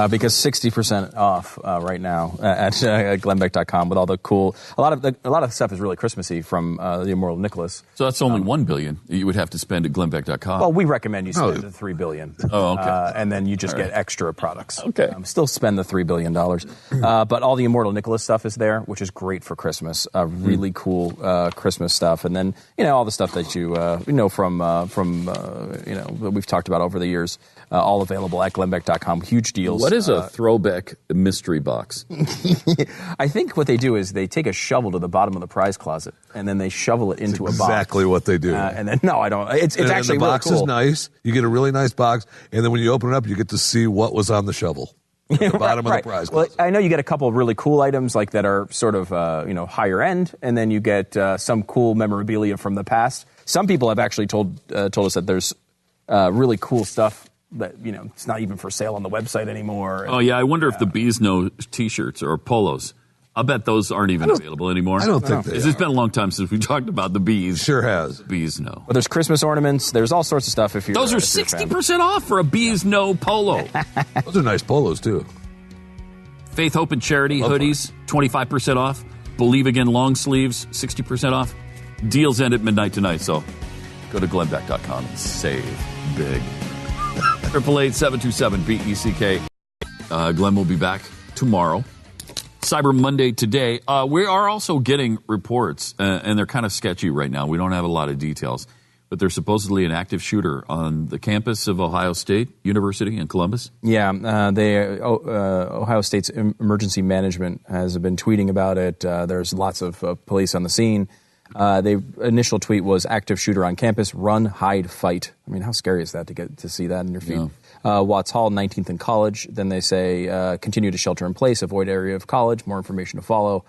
because 60% off right now at glenbeck.com with all the cool. A lot of stuff is really Christmassy from the Immortal Nicholas. So that's only $1 billion you would have to spend at glenbeck.com. Well, we recommend you spend the $3 billion. Oh, okay. And then you just get extra products. Okay. Still spend the $3 billion. But all the Immortal Nicholas stuff is there, which is great for Christmas. Really cool Christmas stuff. And then, all the stuff that you know from that we've talked about over the years, all available at glenbeck.com. Huge deals. What is a throwback mystery box? I think what they do is they take a shovel to the bottom of the prize closet and then they shovel it into a box. Exactly what they do. And then no, I don't. It's actually the box really cool. is nice. You get a really nice box, and then when you open it up, you get to see what was on the shovel at the bottom of the prize closet. Well, I know you get a couple of really cool items like that are sort of higher end, and then you get some cool memorabilia from the past. Some people have actually told us that there's really cool stuff that it's not even for sale on the website anymore. Oh yeah, I wonder if the bees know T-shirts or polos. I'll bet those aren't even available anymore. I don't think they are. It's been a long time since we talked about the bees. Sure has. Bees know. But there's Christmas ornaments. There's all sorts of stuff. If you're those are 60% off for a bees know polo. Those are nice polos too. Faith, Hope, and Charity hoodies 25% off. Believe Again long sleeves 60% off. Deals end at midnight tonight, so go to glenbeck.com and save big. 888-727-BECK. Glenn will be back tomorrow. Cyber Monday today. We are also getting reports, and they're kind of sketchy right now. We don't have a lot of details, but there's supposedly an active shooter on the campus of Ohio State University in Columbus. Yeah, Ohio State's emergency management has been tweeting about it. There's lots of police on the scene. The initial tweet was active shooter on campus, run, hide, fight. I mean, how scary is that to get to see that in your feed? Yeah. Watts Hall, 19th and College. Then they say continue to shelter in place, avoid area of college, more information to follow.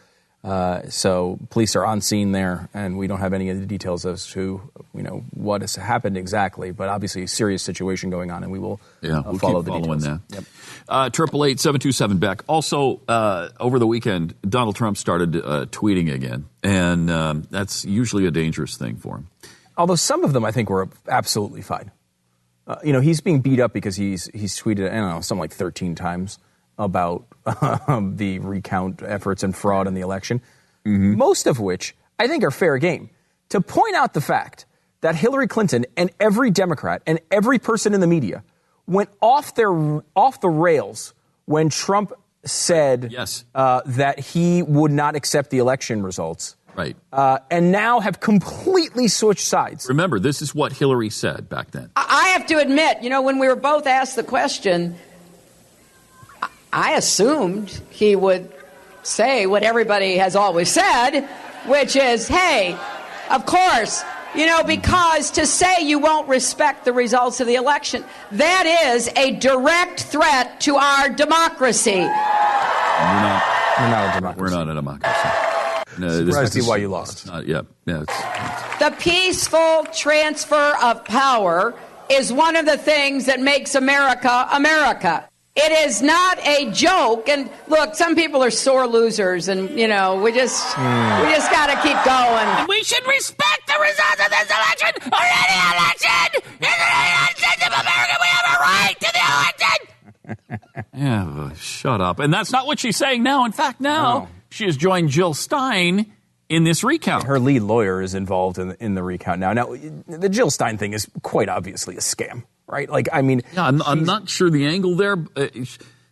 So police are on scene there, and we don't have any of the details as to what has happened exactly, but obviously a serious situation going on, and we will we'll follow keep the following details. That. 888-727-BECK. Also, over the weekend, Donald Trump started tweeting again, and that's usually a dangerous thing for him. Although some of them I think were absolutely fine. He's being beat up because he's tweeted, something like 13 times about the recount efforts and fraud in the election, most of which I think are fair game. To point out the fact that Hillary Clinton and every Democrat and every person in the media went off the rails when Trump said that he would not accept the election results. Right. And now have completely switched sides. Remember, this is what Hillary said back then. I have to admit, when we were both asked the question, I assumed he would say what everybody has always said, which is, hey, of course, because to say you won't respect the results of the election, that is a direct threat to our democracy. We're not a democracy. We're not a democracy. No, this must be why you lost. The peaceful transfer of power is one of the things that makes America America. It is not a joke. And look, some people are sore losers, and we just got to keep going. We should respect the results of this election or any election in the United States of America. We have a right to the election. Yeah, shut up. And that's not what she's saying now. In fact, now she has joined Jill Stein in this recount. Her lead lawyer is involved in the recount now. Now, the Jill Stein thing is quite obviously a scam. Right? I'm not sure the angle there.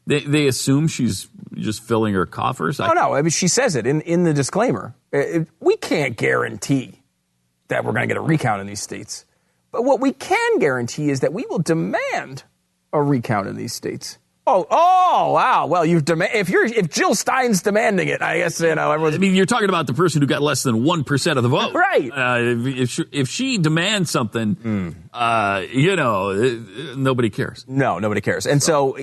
They assume she's just filling her coffers. No. I mean, she says it in the disclaimer. We can't guarantee that we're going to get a recount in these states. But what we can guarantee is that we will demand a recount in these states. Oh, wow. Well, if Jill Stein's demanding it, I guess, everyone's... I mean, you're talking about the person who got less than 1% of the vote. Right. If she demands something, nobody cares. No, nobody cares. And so,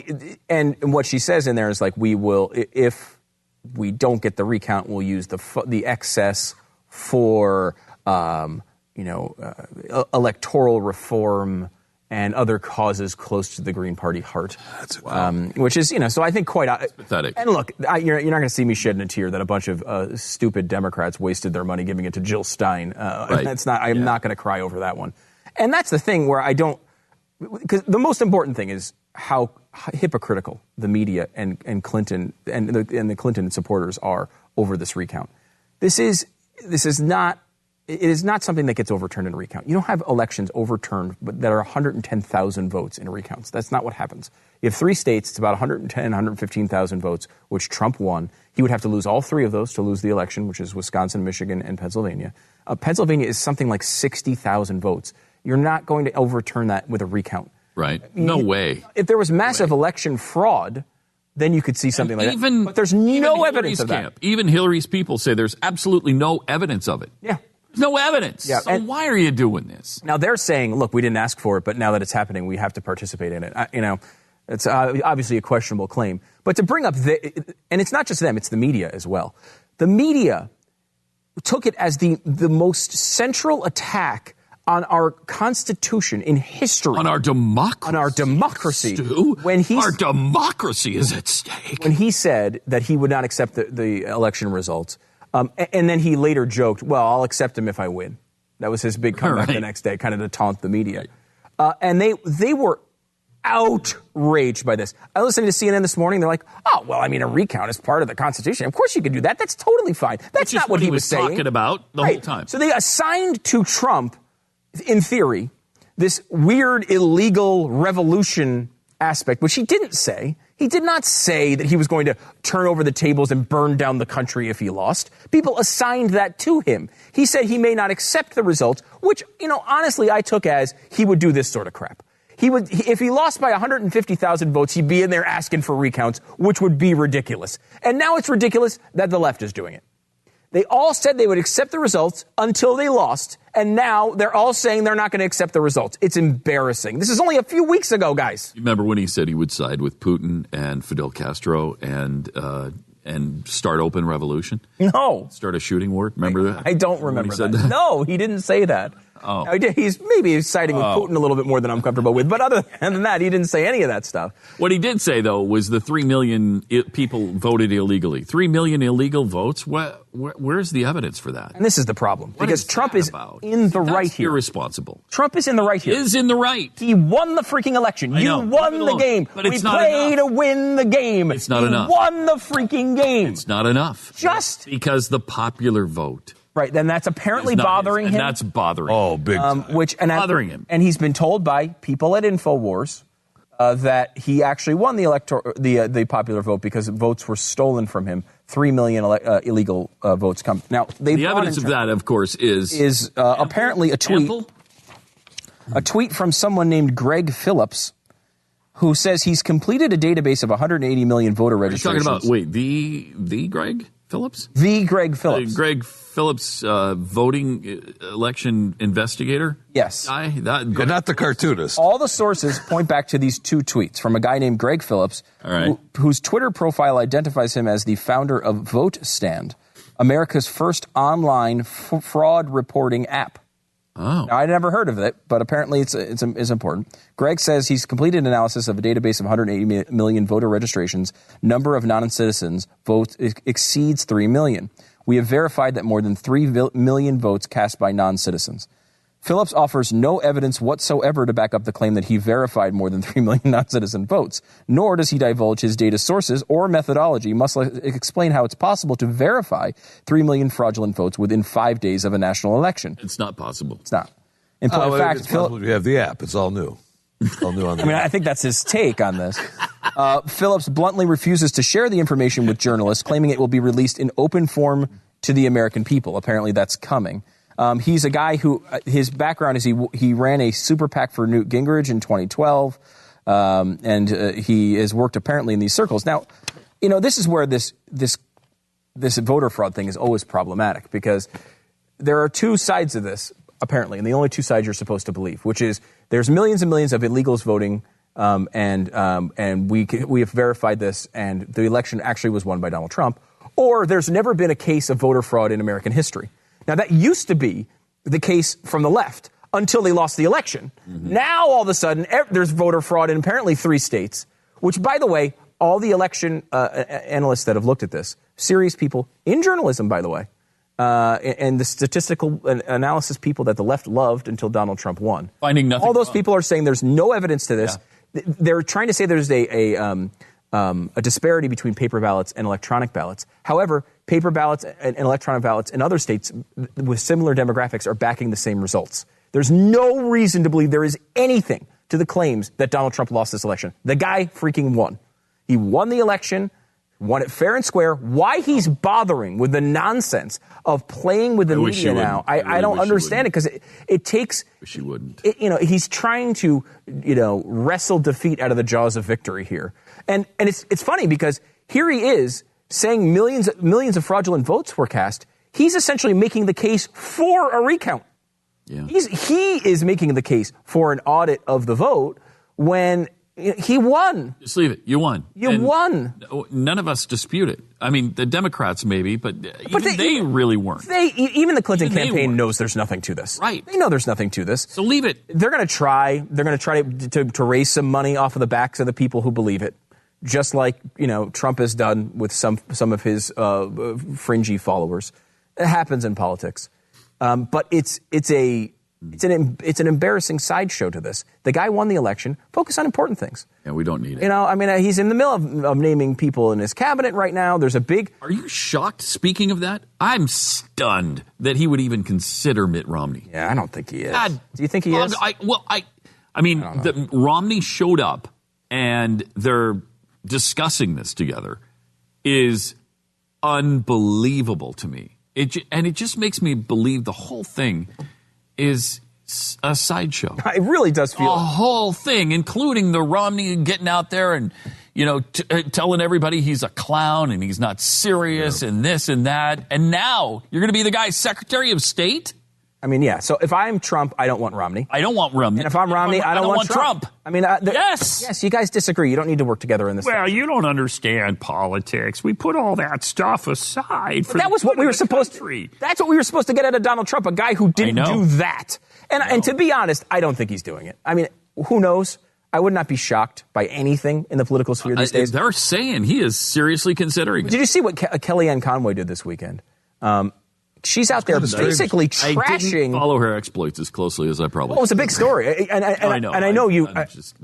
and what she says in there is we will, if we don't get the recount, we'll use the excess for, electoral reform and other causes close to the Green Party heart, which is, so I think quite pathetic. And look, you're not going to see me shedding a tear that a bunch of stupid Democrats wasted their money giving it to Jill Stein. Right. I'm not going to cry over that one. And that's the thing where because the most important thing is how hypocritical the media and Clinton and the Clinton supporters are over this recount. It is not something that gets overturned in a recount. You don't have elections overturned but that are 110,000 votes in recounts. That's not what happens. You have 3 states, it's about 110, 115,000 votes, which Trump won. He would have to lose all 3 of those to lose the election, which is Wisconsin, Michigan, and Pennsylvania. Pennsylvania is something like 60,000 votes. You're not going to overturn that with a recount. Right. No way. If there was massive election fraud, then you could see something like that. But there's no evidence of that. Even Hillary's people say there's absolutely no evidence of it. Yeah. There's no evidence. Yeah. So why are you doing this? Now, they're saying, look, we didn't ask for it, but now that it's happening, we have to participate in it. It's obviously a questionable claim. But to bring up and it's not just them, it's the media as well. The media took it as the most central attack on our Constitution in history. On our democracy. On our democracy. Stu, when our democracy is at stake. When he said that he would not accept the election results, and then he later joked, well, I'll accept them if I win. That was his big comeback the next day, kind of to taunt the media. And they were outraged by this. I listened to CNN this morning. They're like, oh, well, I mean, a recount is part of the Constitution. Of course you can do that. That's totally fine. That's not what he was saying. Talking about the whole time. So they assigned to Trump, in theory, this weird illegal revolution aspect, which he didn't say. He did not say that he was going to turn over the tables and burn down the country if he lost. People assigned that to him. He said he may not accept the results, which, honestly, I took as he would do this sort of crap. If he lost by 150,000 votes, he'd be in there asking for recounts, which would be ridiculous. And now it's ridiculous that the left is doing it. They all said they would accept the results until they lost, and now they're all saying they're not going to accept the results. It's embarrassing. This is only a few weeks ago, guys. You remember when he said he would side with Putin and Fidel Castro and start open revolution? No. Start a shooting war? Remember that? I don't remember that. No, he didn't say that. Oh. He's siding with Putin a little bit more than I'm comfortable with. But other than that, he didn't say any of that stuff. What he did say, though, was the 3 million people voted illegally. 3 million illegal votes? Where's the evidence for that? And this is the problem. Because Trump is in the right here. Irresponsible. Trump is in the right here. Is in the right. He won the freaking election. You won the game. But it's not enough. We play to win the game. It's not enough. You won the freaking game. It's not enough. Just because the popular vote. Right, then that's apparently bothering him. And that's bothering him. Oh, big time. Bothering him. And he's been told by people at InfoWars that he actually won the popular vote because votes were stolen from him. 3 million illegal votes come. Now, the evidence of that, of course, is apparently a tweet. Ample? A tweet from someone named Greg Phillips, who says he's completed a database of 180 million voter registrations. You're talking about, the Greg Phillips? The Greg Phillips. Greg Phillips, voting election investigator? Yes. Guy? Not the cartoonist. All the sources point back to these 2 tweets from a guy named Greg Phillips, whose Twitter profile identifies him as the founder of VoteStand, America's first online fraud reporting app. Oh. Now, I'd never heard of it, but apparently it's important. Greg says he's completed analysis of a database of 180 million voter registrations. Number of non-citizens votes exceeds 3 million. We have verified that more than 3 million votes cast by non-citizens. Phillips offers no evidence whatsoever to back up the claim that he verified more than 3 million non-citizen votes, nor does he divulge his data sources or methodology, must explain how it's possible to verify 3 million fraudulent votes within 5 days of a national election. It's not possible. It's not. In fact, it's possible you have the app. It's all new. It's all new on the I think that's his take on this. Phillips bluntly refuses to share the information with journalists, claiming it will be released in open form to the American people. Apparently that's coming. He's a guy who, his background is he ran a super PAC for Newt Gingrich in 2012, and he has worked apparently in these circles. Now, this is where this voter fraud thing is always problematic, because there are 2 sides of this, apparently, and the only 2 sides you're supposed to believe, which is there's millions and millions of illegals voting, and we have verified this, and the election actually was won by Donald Trump, or there's never been a case of voter fraud in American history. Now, that used to be the case from the left until they lost the election. Mm-hmm. Now, all of a sudden, there's voter fraud in apparently 3 states, which, by the way, all the election analysts that have looked at this, serious people in journalism, by the way, and the statistical analysis people that the left loved until Donald Trump won. Finding nothing all those wrong. people are saying there's no evidence to this. they're trying to say there's a disparity between paper ballots and electronic ballots. However, paper ballots and electronic ballots in other states with similar demographics are backing the same results. There's no reason to believe there is anything to the claims that Donald Trump lost this election. The guy freaking won. He won the election, won it fair and square. Why he's bothering with the nonsense of playing with the media now, I don't understand it, because it takes... Wish he wouldn't. He's trying to, wrestle defeat out of the jaws of victory here. And it's funny because here he is saying millions of fraudulent votes were cast. He's essentially making the case for a recount. Yeah. He is making the case for an audit of the vote when he won. Just leave it. You won. You won. None of us dispute it. I mean, the Democrats maybe, but they really weren't. Even the Clinton campaign knows there's nothing to this. Right. They know there's nothing to this. So leave it. They're going to try. They're going to try to raise some money off of the backs of the people who believe it, just like Trump has done with some of his fringy followers. It happens in politics. But it's an embarrassing sideshow to this. The guy won the election. Focus on important things. Yeah, we don't need it. He's in the middle of naming people in his cabinet right now. There's a big... Are you shocked, speaking of that? I'm stunned that he would even consider Mitt Romney. Yeah, I don't think he is. God, do you think he is? Romney showed up and they're discussing this together is unbelievable to me. It just makes me believe the whole thing is a sideshow. It really does feel... A whole thing, including the Romney getting out there and, telling everybody he's a clown and he's not serious and this and that. And now you're going to be the guy's Secretary of State? I mean, yeah. So if I'm Trump, I don't want Romney. I don't want Romney. And if I'm Romney, I don't want Trump. I mean, yes. Yes, you guys disagree. You don't need to work together in this. Well, you don't understand politics. We put all that stuff aside for that was what we were supposed to. That's what we were supposed to get out of Donald Trump, a guy who didn't do that. And to be honest, I don't think he's doing it. I mean, who knows? I would not be shocked by anything in the political sphere these days. They're saying he is seriously considering it. Did you see what Kellyanne Conway did this weekend? She's out there basically trashing. I didn't follow her exploits as closely as I probably. Well, it's a big story, and I know. And I know you.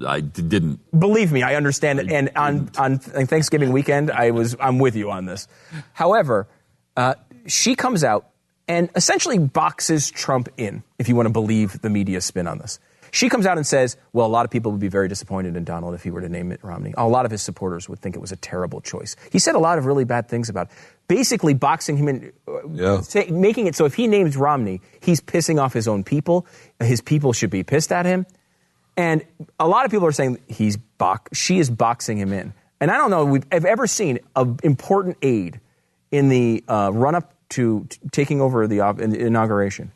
I didn't believe me. I understand it. And on Thanksgiving weekend, I'm with you on this. However, she comes out and essentially boxes Trump in, if you want to believe the media spin on this. She comes out and says, well, a lot of people would be very disappointed in Donald if he were to name Mitt Romney. A lot of his supporters would think it was a terrible choice. He said a lot of really bad things about it. Basically boxing him in, making it so if he names Romney, he's pissing off his own people. His people should be pissed at him. And a lot of people are saying she is boxing him in. And I don't know if I've ever seen an important aide in the run-up to taking over the inauguration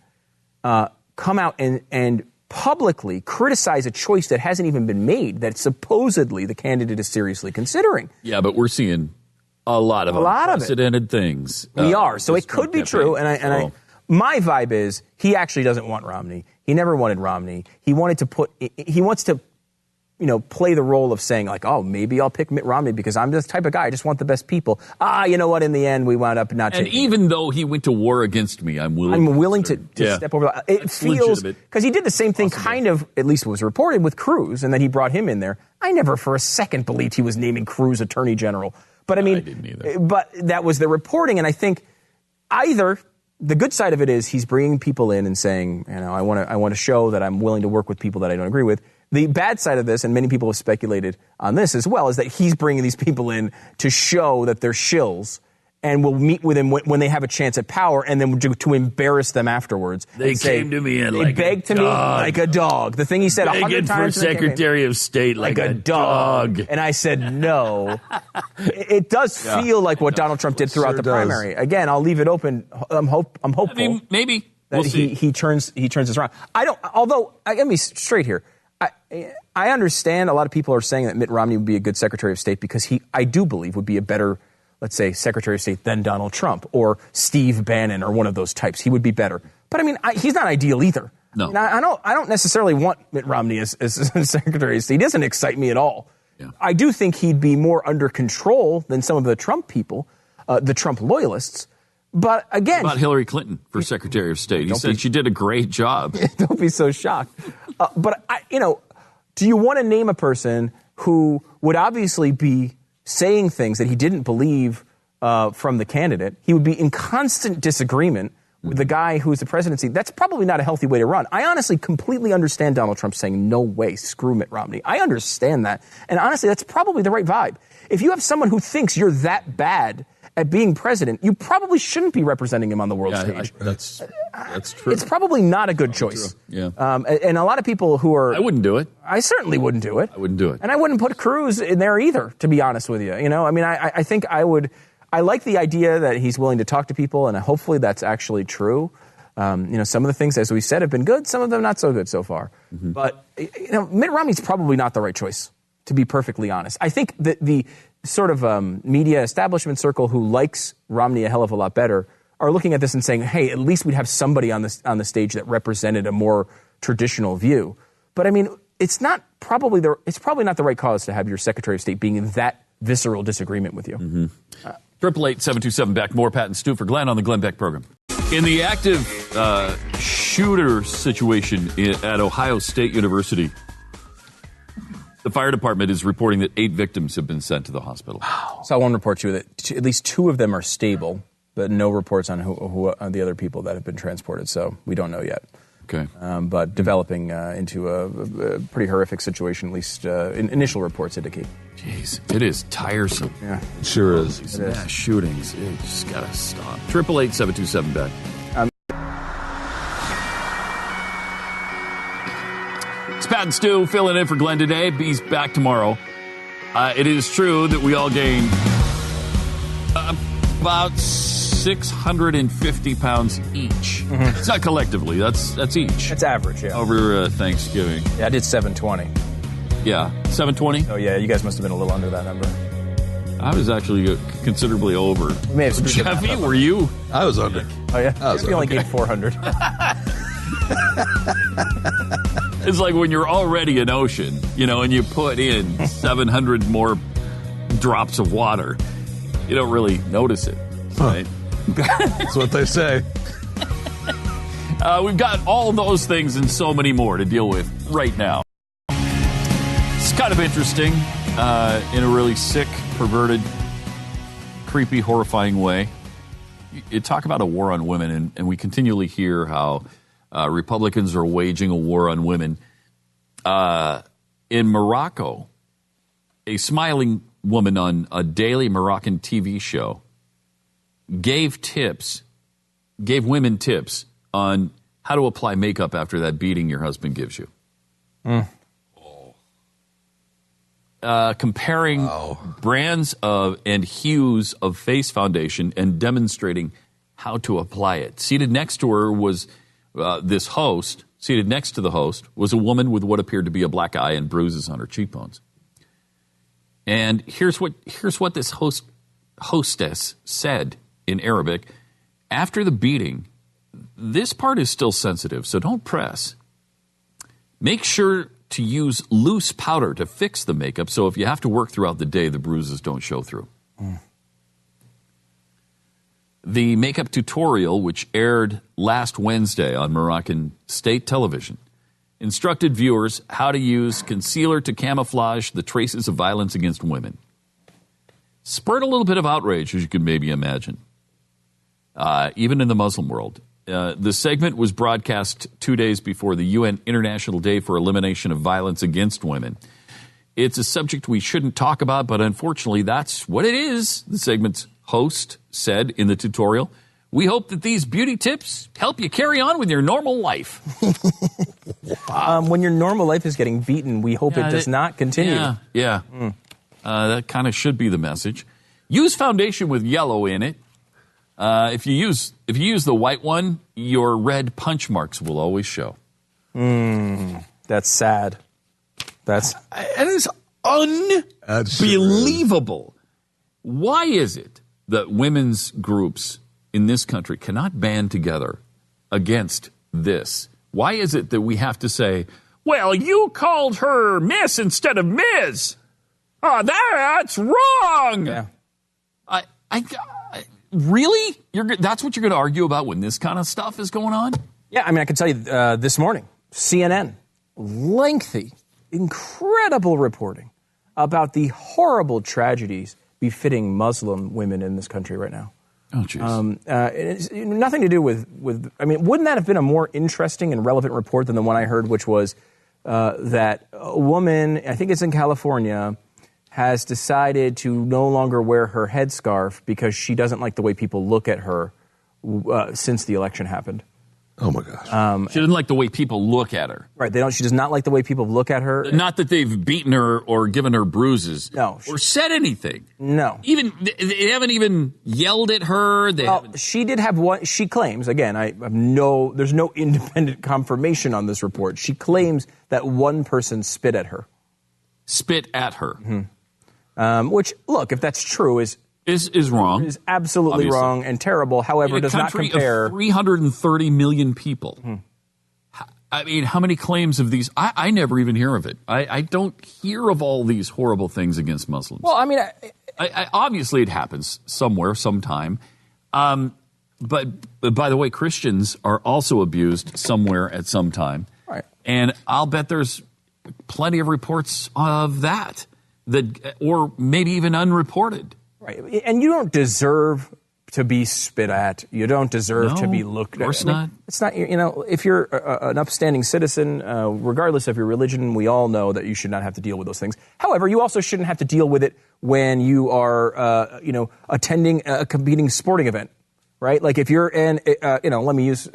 come out and publicly criticize a choice that hasn't even been made, that supposedly the candidate is seriously considering. Yeah, but we're seeing a lot of unprecedented things. We are. So it could be true. And my vibe is he actually doesn't want Romney. He never wanted Romney. He wants to play the role of saying like, oh, maybe I'll pick Mitt Romney because I'm this type of guy. I just want the best people. You know what? In the end, we wound up not taking. And even though he went to war against me, I'm willing to step over that. It feels, because he did the same thing kind of, at least was reported with Cruz, and then he brought him in there. I never for a second believed he was naming Cruz Attorney General. But I mean, I didn't either. But that was the reporting, and I think either the good side of it is he's bringing people in and saying, I want to show that I'm willing to work with people that I don't agree with. The bad side of this, and many people have speculated on this as well, is that he's bringing these people in to show that they're shills and will meet with him when they have a chance at power, and then to embarrass them afterwards. They came to me like begged to me like a dog. The thing he said 100 times. For Secretary of State like a dog. And I said no. It does feel like what Donald Trump did throughout the primary. Again, I'll leave it open. I'm hopeful. I mean, maybe that he turns this around. Let me straight here. I understand a lot of people are saying that Mitt Romney would be a good Secretary of State because I do believe would be a better, let's say, Secretary of State than Donald Trump or Steve Bannon or one of those types. He would be better. But I mean, he's not ideal either. No. I don't necessarily want Mitt Romney as Secretary of State. He doesn't excite me at all. Yeah. I do think he'd be more under control than some of the Trump people, the Trump loyalists. But again, what about Hillary Clinton for Secretary of State? He said she did a great job. Don't be so shocked. But Do you want to name a person who would obviously be saying things that he didn't believe from the candidate? He would be in constant disagreement with the guy who's the presidency. That's probably not a healthy way to run. I honestly completely understand Donald Trump saying, no way, screw Mitt Romney. I understand that. And honestly, that's probably the right vibe. If you have someone who thinks you're that bad at being president, you probably shouldn't be representing him on the world stage. That's true. It's probably not a good choice. Yeah. And a lot of people who are... I wouldn't do it. I certainly wouldn't do it. I wouldn't do it. And I wouldn't put Cruz in there either, to be honest with you. You know, I mean, I think I would... I like the idea that he's willing to talk to people, and hopefully that's actually true. You know, some of the things, as we said, have been good. Some of them not so good so far. Mm-hmm. But, you know, Mitt Romney's probably not the right choice, to be perfectly honest. I think that the sort of media establishment circle who likes Romney a hell of a lot better are looking at this and saying, hey, at least we'd have somebody on the stage that represented a more traditional view. But, I mean, it's probably not the right cause to have your Secretary of State being in that visceral disagreement with you. Mm-hmm. 888-727-BECK. More Pat and Stu for Glenn on the Glenn Beck program. In the active shooter situation at Ohio State University, the fire department is reporting that 8 victims have been sent to the hospital. Wow. Saw one report, too, that at least 2 of them are stable, but no reports on who the other people that have been transported, so we don't know yet. Okay. But developing into a pretty horrific situation, at least initial reports indicate. Jeez, it is tiresome. Yeah, it sure is. These mass shootings, it just gotta stop. 888-727-BECK. It's Pat and Stu filling in for Glenn today. B's back tomorrow. It is true that we all gained about 650 pounds each. Mm-hmm. It's not collectively. That's each. That's average, yeah. Over Thanksgiving. Yeah, I did 720. Yeah, 720? Oh, yeah, you guys must have been a little under that number. I was actually considerably over. We may have Jeffy, were you? I was under. Oh, yeah? You only gained 400. It's like when you're already an ocean, you know, and you put in 700 more drops of water, you don't really notice it, right? That's what they say. We've got all those things and so many more to deal with right now. It's kind of interesting in a really sick, perverted, creepy, horrifying way. You talk about a war on women, and we continually hear how Republicans are waging a war on women. In Morocco, a smiling woman on a daily Moroccan TV show gave women tips on how to apply makeup after that beating your husband gives you. Comparing brands and hues of face foundation and demonstrating how to apply it. Seated next to her was this host. Seated next to the host was a woman with what appeared to be a black eye and bruises on her cheekbones. And here's what this hostess said in Arabic. After the beating, this part is still sensitive, so don't press. Make sure to use loose powder to fix the makeup, so if you have to work throughout the day, the bruises don't show through. The makeup tutorial, which aired last Wednesday on Moroccan state television, instructed viewers how to use concealer to camouflage the traces of violence against women. Spurred a little bit of outrage, as you can maybe imagine, even in the Muslim world. The segment was broadcast 2 days before the UN International Day for Elimination of Violence Against Women. It's a subject we shouldn't talk about, but unfortunately that's what it is, the segment's host said in the tutorial. We hope that these beauty tips help you carry on with your normal life. When your normal life is getting beaten, we hope it does not continue. Yeah. That kind of should be the message. Use foundation with yellow in it. If you use the white one, your red punch marks will always show. That's sad. That is unbelievable. Why is it that women's groups in this country cannot band together against this? Why is it that we have to say, well, you called her Miss instead of Ms. Oh, that's wrong. Yeah. Really? That's what you're going to argue about when this kind of stuff is going on? Yeah, I mean, I can tell you this morning, CNN, lengthy incredible reporting about the horrible tragedies befitting Muslim women in this country right now. Oh, jeez. It's nothing to do with. I mean, wouldn't that have been a more interesting and relevant report than the one I heard, which was that a woman, I think it's in California, has decided to no longer wear her headscarf because she doesn't like the way people look at her since the election happened. Oh my gosh! She doesn't like the way people look at her. Right? They don't. She does not like the way people look at her. Not that they've beaten her or given her bruises. No. Or said anything. No. Even they haven't even yelled at her. She did have one. She claims again. I have no. There's no independent confirmation on this report. She claims that one person spit at her. Spit at her. Mm-hmm. Which, look, if that's true, is wrong. Is absolutely obviously wrong and terrible. However, does not compare. Of 330 million people. I mean, how many claims of these? I never even hear of it. I don't hear of all these horrible things against Muslims. Well, I mean, obviously it happens somewhere, sometime. But by the way, Christians are also abused somewhere at some time. Right. And I'll bet there's plenty of reports of that, or maybe even unreported. Right. And you don't deserve to be spit at. You don't deserve to be looked at. Of course not. It's not, if you're an upstanding citizen, regardless of your religion, we all know that you should not have to deal with those things. However, you also shouldn't have to deal with it when you are, attending a competing sporting event. Right? Like if you're let me use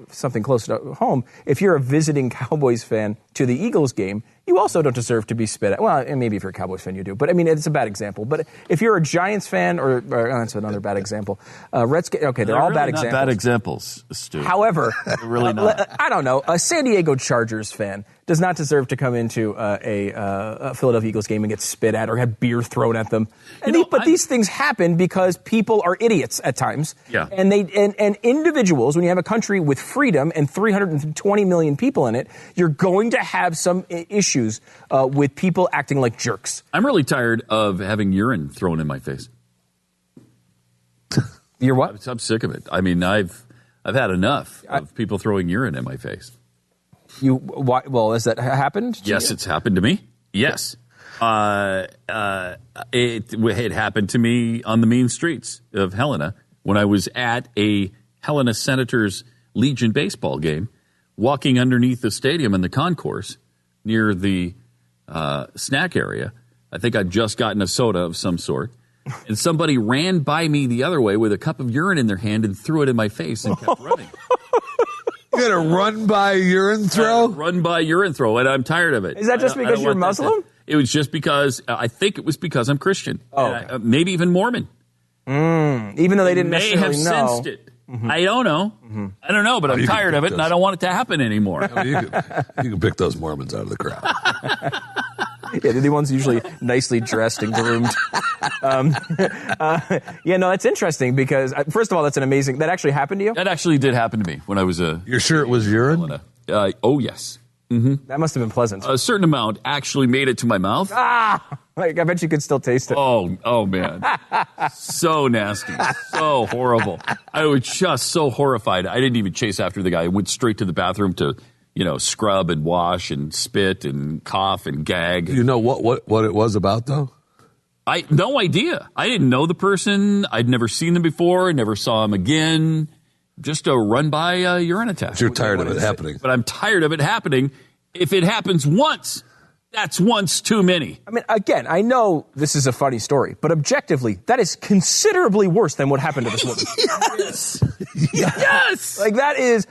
something close to home. If you're a visiting Cowboys fan to the Eagles game, you also don't deserve to be spit at. Well, and maybe if you're a Cowboys fan, you do. But I mean, it's a bad example. But if you're a Giants fan, or that's another bad example. Redskins. Okay, they're all really bad not examples. Bad examples, Stu. However, they're really not. I don't know. A San Diego Chargers fan does not deserve to come into a Philadelphia Eagles game and get spit at or have beer thrown at them. But these things happen because people are idiots at times. Yeah. And and individuals, when you have a country with freedom and 320 million people in it, you're going to have some issues with people acting like jerks. I'm really tired of having urine thrown in my face. You're what? I'm sick of it. I mean, I've had enough of people throwing urine in my face. Well, has that happened? Yes, it's happened to me. Yes. It happened to me on the mean streets of Helena when I was at a Helena Senators Legion baseball game, walking underneath the stadium in the concourse near the snack area. I think I'd just gotten a soda of some sort. And somebody ran by me the other way with a cup of urine in their hand and threw it in my face and kept running. You got a run by urine throw? Run by urine throw, and I'm tired of it. Is that just because you're Muslim? It was just because, I think it was because I'm Christian. Oh, okay. Maybe even Mormon. Even though they didn't necessarily know. May have sensed it. Mm-hmm. I don't know. Mm-hmm. I don't know, but I'm tired of it, and I don't want it to happen anymore. You can pick those Mormons out of the crowd. Yeah, they're the ones usually nicely dressed and groomed. It's interesting because, first of all, that's an amazing... That actually happened to you? That actually did happen to me when I was a... You're sure it was urine? Oh, yes. Mm-hmm. That must have been pleasant. A certain amount actually made it to my mouth. I bet you could still taste it. Oh man. So nasty. So horrible. I was just so horrified. I didn't even chase after the guy. I went straight to the bathroom to, scrub and wash and spit and cough and gag. You know what it was about, though? No idea. I didn't know the person. I'd never seen them before. Never saw him again. Just a run-by urine attack. But you're tired of it happening. But I'm tired of it happening. If it happens once, that's once too many. I mean, again, I know this is a funny story, but objectively, that is considerably worse than what happened to this woman. Yes! Yes! Like, that is...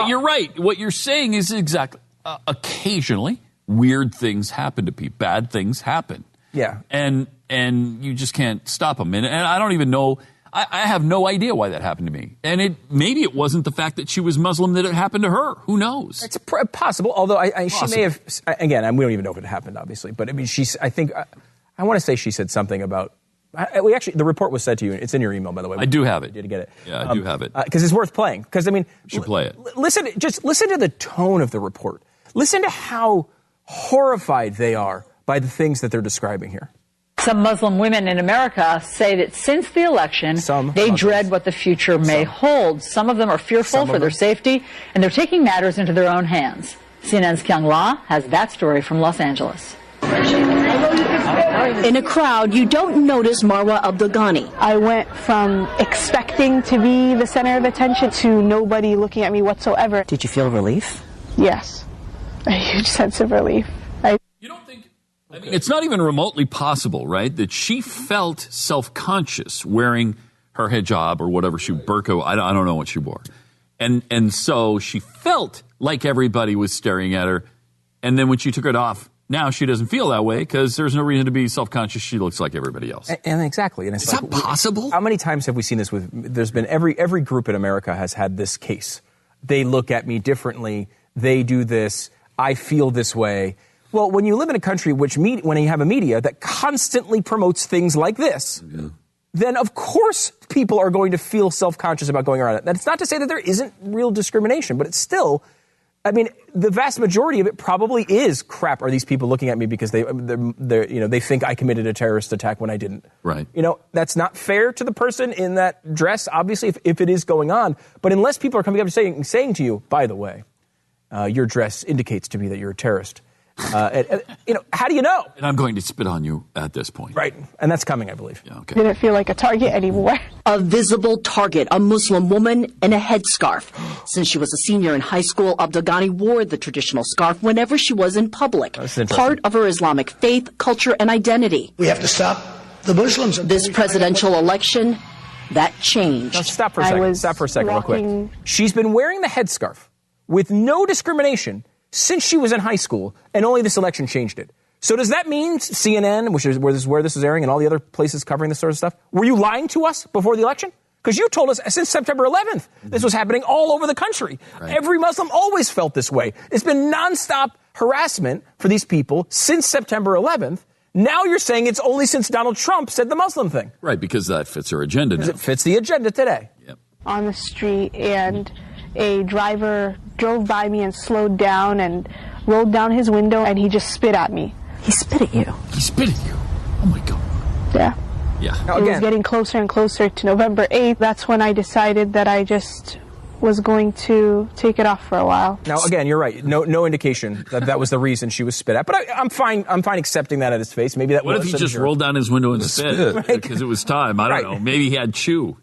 you're right. What you're saying is exactly... occasionally, weird things happen to people. Bad things happen. Yeah. And you just can't stop them. And I don't even know... I have no idea why that happened to me. And maybe it wasn't the fact that she was Muslim that it happened to her. Who knows? It's possible, although she may have... Again, we don't even know if it happened, obviously. But, I mean, I want to say she said something about... the report was said to you. It's in your email, by the way. I do have it. You did get it. Yeah, I do have it. Because it's worth playing. Because, I mean... You should play it. Listen to the tone of the report. Listen to how horrified they are by the things that they're describing here. Some Muslim women in America say that since the election, they dread what the future may hold. Some of them are fearful for their safety, and they're taking matters into their own hands. CNN's Kyung La has that story from Los Angeles. In a crowd, you don't notice Marwa Abdelghani. I went from expecting to be the center of attention to nobody looking at me whatsoever. Did you feel relief? Yes, a huge sense of relief. You don't think... I mean, it's not even remotely possible, right, that she felt self-conscious wearing her hijab or whatever burqa, I don't know what she wore. And so she felt like everybody was staring at her. And then when she took it off, now she doesn't feel that way because there's no reason to be self-conscious. She looks like everybody else. And exactly. And it's that possible? How many times have we seen this there's been every group in America has had this case. They look at me differently. They do this. I feel this way. Well, when you live in a country when you have a media that constantly promotes things like this, then of course people are going to feel self-conscious about going around it. That's not to say that there isn't real discrimination, but it's still, I mean, the vast majority of it probably is crap. Are these people looking at me because they think I committed a terrorist attack when I didn't? Right. That's not fair to the person in that dress, obviously, if it is going on. But unless people are coming up and saying to you, by the way, your dress indicates to me that you're a terrorist. How do you know? And I'm going to spit on you at this point. Right. And that's coming, I believe. Yeah, okay. Didn't feel like a target anymore. A visible target, a Muslim woman in a headscarf. Since she was a senior in high school, Abdelghani wore the traditional scarf whenever she was in public. Part of her Islamic faith, culture, and identity. We have to stop the Muslims. This presidential election, that changed. Now, stop for a second, real quick. She's been wearing the headscarf with no discrimination since she was in high school, and only this election changed it. So does that mean CNN, which is where this is airing, and all the other places covering this sort of stuff, were you lying to us before the election? Because you told us since September 11th this was happening all over the country. Right. Every Muslim always felt this way. It's been nonstop harassment for these people since September 11th. Now you're saying it's only since Donald Trump said the Muslim thing. Right, because that fits her agenda now. It fits the agenda today. Yep. On the street, and a driver drove by me and slowed down and rolled down his window, and he just spit at me. He spit at you? He spit at you? Oh, my God. Yeah. Yeah. Now, it was getting closer and closer to November 8th. That's when I decided that I just was going to take it off for a while. Now, again, you're right. No indication that was the reason she was spit at. But I'm fine accepting that at his face. Maybe that. What if he just rolled down his window and spit? Because it was time. I don't know. Maybe he had chew.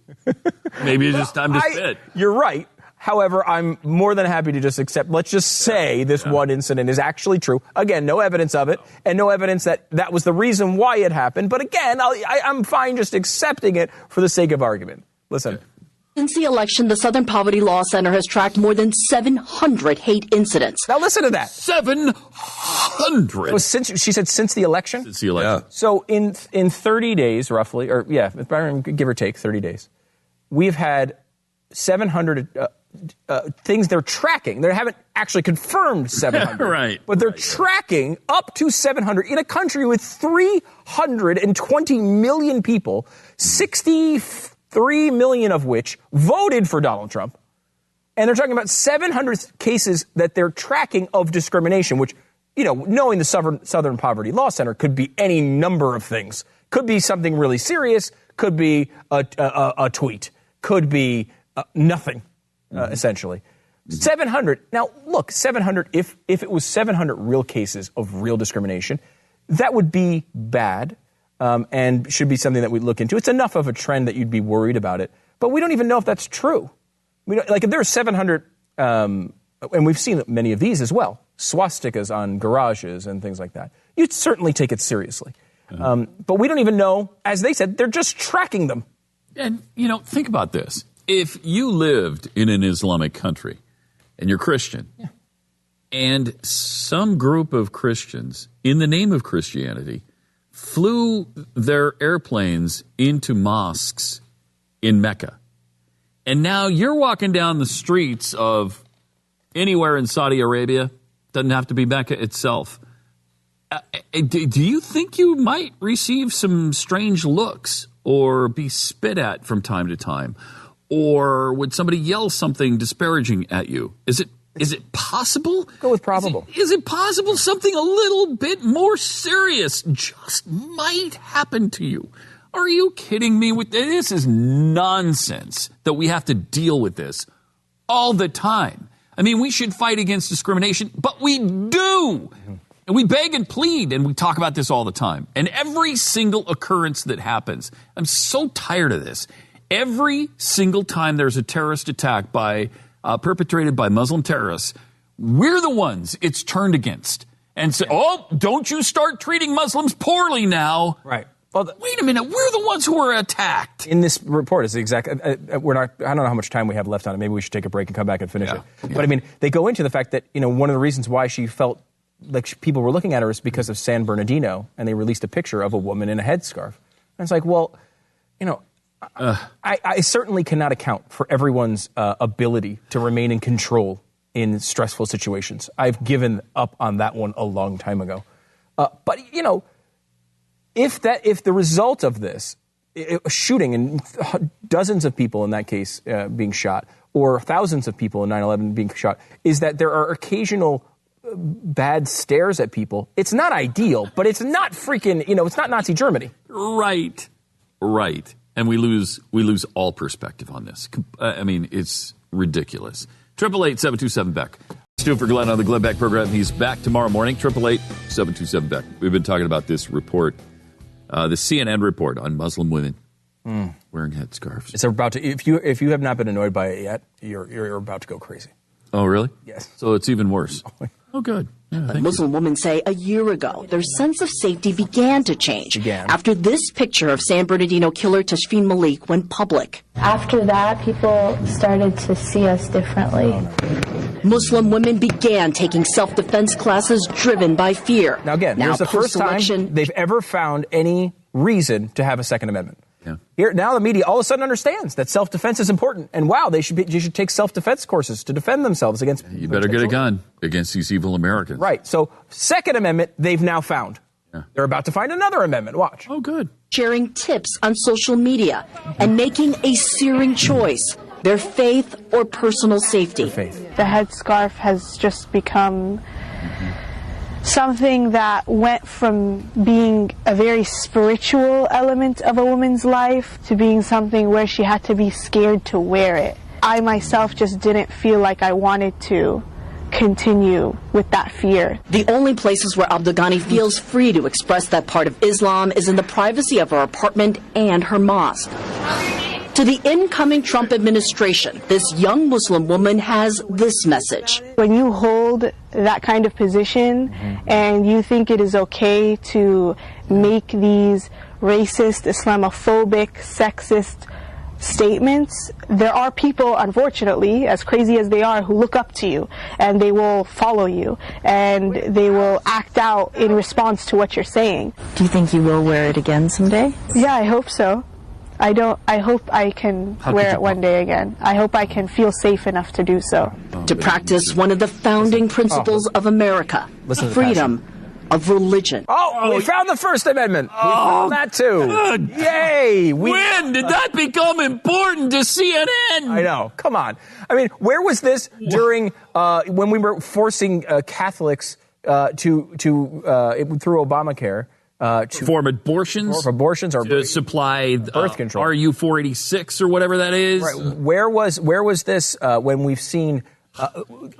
Maybe it's just time to spit. You're right. However, I'm more than happy to just accept, let's just say this one incident is actually true. Again, no evidence of it, and no evidence that was the reason why it happened. But again, I'm fine just accepting it for the sake of argument. Listen. Since the election, the Southern Poverty Law Center has tracked more than 700 hate incidents. Now listen to that. 700? She said since the election? Since the election. Yeah. So in 30 days, roughly, give or take 30 days, we've had 700 things they're tracking. They haven't actually confirmed 700. Right. But they're tracking up to 700 in a country with 320 million people, 63 million of which voted for Donald Trump. And they're talking about 700 cases that they're tracking of discrimination, which, knowing the Southern Poverty Law Center could be any number of things. Could be something really serious, could be a tweet, could be nothing. Essentially. 700. Now, look, 700, if it was 700 real cases of real discrimination, that would be bad and should be something that we'd look into. It's enough of a trend that you'd be worried about it. But we don't even know if that's true. If there are 700, and we've seen many of these as well, swastikas on garages and things like that, you'd certainly take it seriously. But we don't even know, as they said, they're just tracking them. And, think about this. If you lived in an Islamic country and you're Christian, and some group of Christians, in the name of Christianity, flew their airplanes into mosques in Mecca, and now you're walking down the streets of anywhere in Saudi Arabia, doesn't have to be Mecca itself, do you think you might receive some strange looks or be spit at from time to time? Or would somebody yell something disparaging at you? Is it possible? Go with probable. Is it possible something a little bit more serious just might happen to you? Are you kidding me? This is nonsense that we have to deal with this all the time. I mean, we should fight against discrimination, but we do. And we beg and plead, and we talk about this all the time. And every single occurrence that happens, I'm so tired of this. Every single time there's a terrorist attack perpetrated by Muslim terrorists, we're the ones it's turned against. And say, don't you start treating Muslims poorly now. Right. Well, wait a minute, we're the ones who are attacked. In this report, it's the exact. I don't know how much time we have left on it. Maybe we should take a break and come back and finish it. Yeah. But I mean, they go into the fact that one of the reasons why she felt like people were looking at her is because of San Bernardino, and they released a picture of a woman in a headscarf. And it's like, well, I certainly cannot account for everyone's ability to remain in control in stressful situations. I've given up on that one a long time ago. But if the result of this, a shooting and dozens of people in that case being shot, or thousands of people in 9/11 being shot, is that there are occasional bad stares at people. It's not ideal, but it's not freaking, it's not Nazi Germany. Right. And we lose all perspective on this. I mean, it's ridiculous. 888-727-BECK. Stu for Glenn on the Glenn Beck program. He's back tomorrow morning. 888-727-BECK. We've been talking about this report, the CNN report on Muslim women wearing headscarves. It's about to. If you have not been annoyed by it yet, you're about to go crazy. Oh, really? Yes. So it's even worse. Oh, good. Yeah, Muslim women say a year ago, their sense of safety began to change after this picture of San Bernardino killer Tashfeen Malik went public. After that, people started to see us differently. Muslim women began taking self-defense classes driven by fear. Now, again, here's the first time they've ever found any reason to have a Second Amendment. Yeah. Here now, the media all of a sudden understands that self-defense is important, and wow, you should take self-defense courses to defend themselves against. You better get a gun against these evil Americans. Right. So, Second Amendment they've now found. Yeah. They're about to find another amendment. Watch. Oh, good. Sharing tips on social media and making a searing choice: their faith or personal safety. The headscarf has just become something that went from being a very spiritual element of a woman's life to being something where she had to be scared to wear it. I myself just didn't feel like I wanted to continue with that fear. The only places where Abdelghani feels free to express that part of Islam is in the privacy of her apartment and her mosque. To the incoming Trump administration, this young Muslim woman has this message. When you hold that kind of position and you think it is okay to make these racist, Islamophobic, sexist statements, there are people, unfortunately, as crazy as they are, who look up to you and they will follow you and they will act out in response to what you're saying. Do you think you will wear it again someday? Yeah, I hope so. I hope I can wear it one day again. I hope I can feel safe enough to do so. To practice one of the founding principles of America, freedom of religion. Oh, we found the First Amendment. We found that too. Good. Yay! When did that become important to CNN? I know. Come on. I mean, where was this during when we were forcing Catholics through Obamacare? To perform abortions? For abortions or to supply birth control. RU 486 or whatever that is. Right. Where was this when we've seen